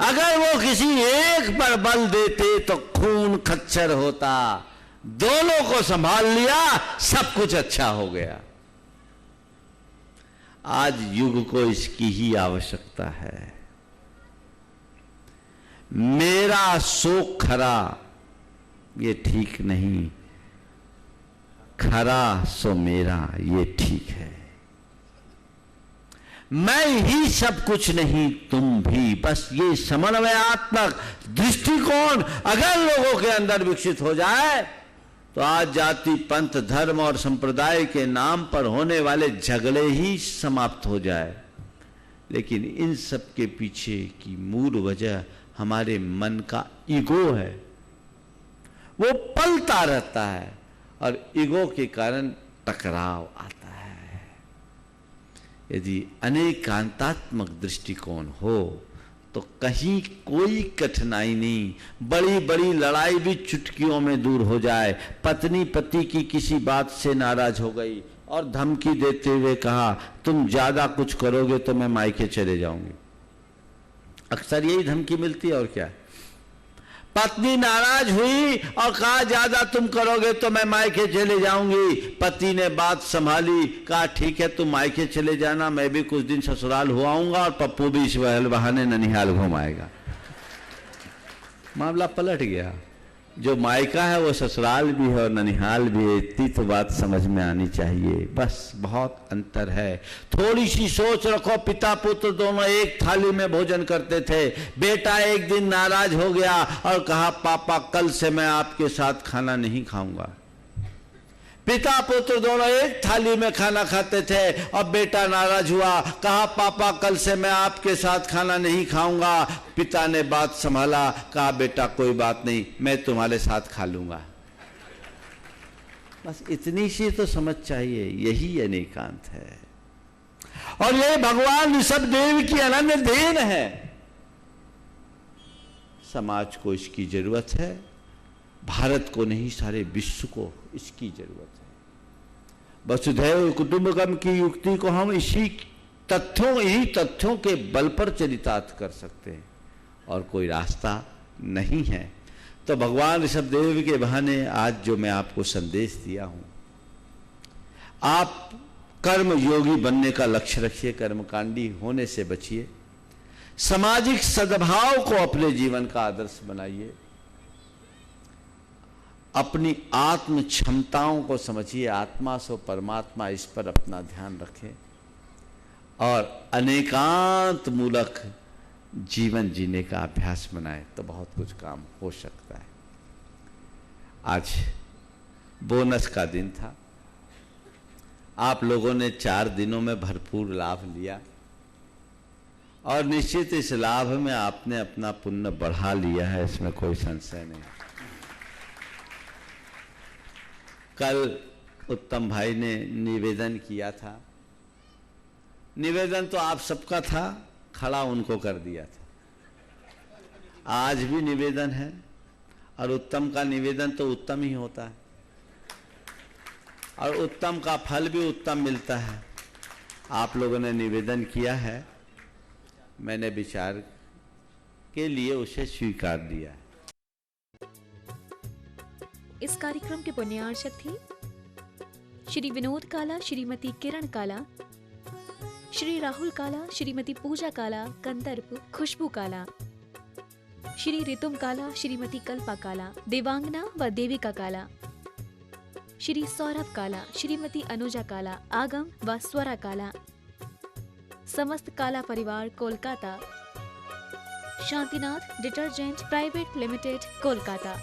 अगर वो किसी एक पर बल देते तो खून खच्चर होता, दोनों को संभाल लिया, सब कुछ अच्छा हो गया। आज युग को इसकी ही आवश्यकता है। मेरा सो खरा, ये ठीक नहीं, खरा सो मेरा, ये ठीक है। मैं ही सब कुछ नहीं, तुम भी। बस ये समन्वयात्मक दृष्टिकोण अगर लोगों के अंदर विकसित हो जाए तो आज जाति, पंथ, धर्म और संप्रदाय के नाम पर होने वाले झगड़े ही समाप्त हो जाए। लेकिन इन सब के पीछे की मूल वजह हमारे मन का ईगो है। वो पलता रहता है और ईगो के कारण टकराव आता है। यदि अनेकांतात्मक दृष्टिकोण हो तो कहीं कोई कठिनाई नहीं, बड़ी बड़ी लड़ाई भी चुटकियों में दूर हो जाए। पत्नी पति की किसी बात से नाराज हो गई और धमकी देते हुए कहा, तुम ज्यादा कुछ करोगे तो मैं मायके चले जाऊंगी। अक्सर यही धमकी मिलती है और क्या। पत्नी नाराज हुई और कहा, ज्यादा तुम करोगे तो मैं मायके चले जाऊंगी। पति ने बात संभाली, कहा ठीक है तुम मायके चले जाना, मैं भी कुछ दिन ससुराल हो आऊंगा और पप्पू भी इस बहाने ननिहाल घुमाएगा। मामला पलट गया। जो मायका है वो ससुराल भी है और ननिहाल भी है। इतनी तो बात समझ में आनी चाहिए। बस बहुत अंतर है। थोड़ी सी सोच रखो, पिता पुत्र दोनों एक थाली में भोजन करते थे। बेटा एक दिन नाराज हो गया और कहा, पापा कल से मैं आपके साथ खाना नहीं खाऊंगा। पिता पुत्र दोनों एक थाली में खाना खाते थे और बेटा नाराज हुआ, कहा पापा कल से मैं आपके साथ खाना नहीं खाऊंगा। पिता ने बात संभाला, कहा बेटा कोई बात नहीं, मैं तुम्हारे साथ खा लूंगा। बस इतनी सी तो समझ चाहिए। यही अनेकांत है और ये भगवान ऋषभदेव की अनन्य देन है। समाज को इसकी जरूरत है, भारत को नहीं सारे विश्व को इसकी जरूरत है। वसुधैव कुटुंबकम की युक्ति को हम इसी तथ्यों के बल पर चरितार्थ कर सकते हैं और कोई रास्ता नहीं है। तो भगवान ऋषभदेव के बहाने आज जो मैं आपको संदेश दिया हूं, आप कर्म योगी बनने का लक्ष्य रखिए, कर्मकांडी होने से बचिए, सामाजिक सद्भाव को अपने जीवन का आदर्श बनाइए, अपनी आत्म क्षमताओं को समझिए, आत्मा सो परमात्मा, इस पर अपना ध्यान रखें और अनेकांत मूलक जीवन जीने का अभ्यास बनाए तो बहुत कुछ काम हो सकता है। आज बोनस का दिन था। आप लोगों ने 4 दिनों में भरपूर लाभ लिया और निश्चित इस लाभ में आपने अपना पुण्य बढ़ा लिया है, इसमें कोई संशय नहीं। कल उत्तम भाई ने निवेदन किया था। निवेदन तो आप सबका था, खड़ा उनको कर दिया था। आज भी निवेदन है और उत्तम का निवेदन तो उत्तम ही होता है और उत्तम का फल भी उत्तम मिलता है। आप लोगों ने निवेदन किया है, मैंने विचार के लिए उसे स्वीकार दिया है। इस कार्यक्रम के पुण्यार्चक थे श्री विनोद काला, श्रीमती किरण काला, श्री राहुल काला, श्रीमती पूजा काला, कंदर्प खुशबू काला, श्री रितुम काला, श्रीमती कल्पा काला, देवांगना व देविका काला, श्री सौरभ काला, श्रीमती अनुजा काला, आगम व स्वरा काला, समस्त काला परिवार Kolkata, Shantinath detergent private limited Kolkata.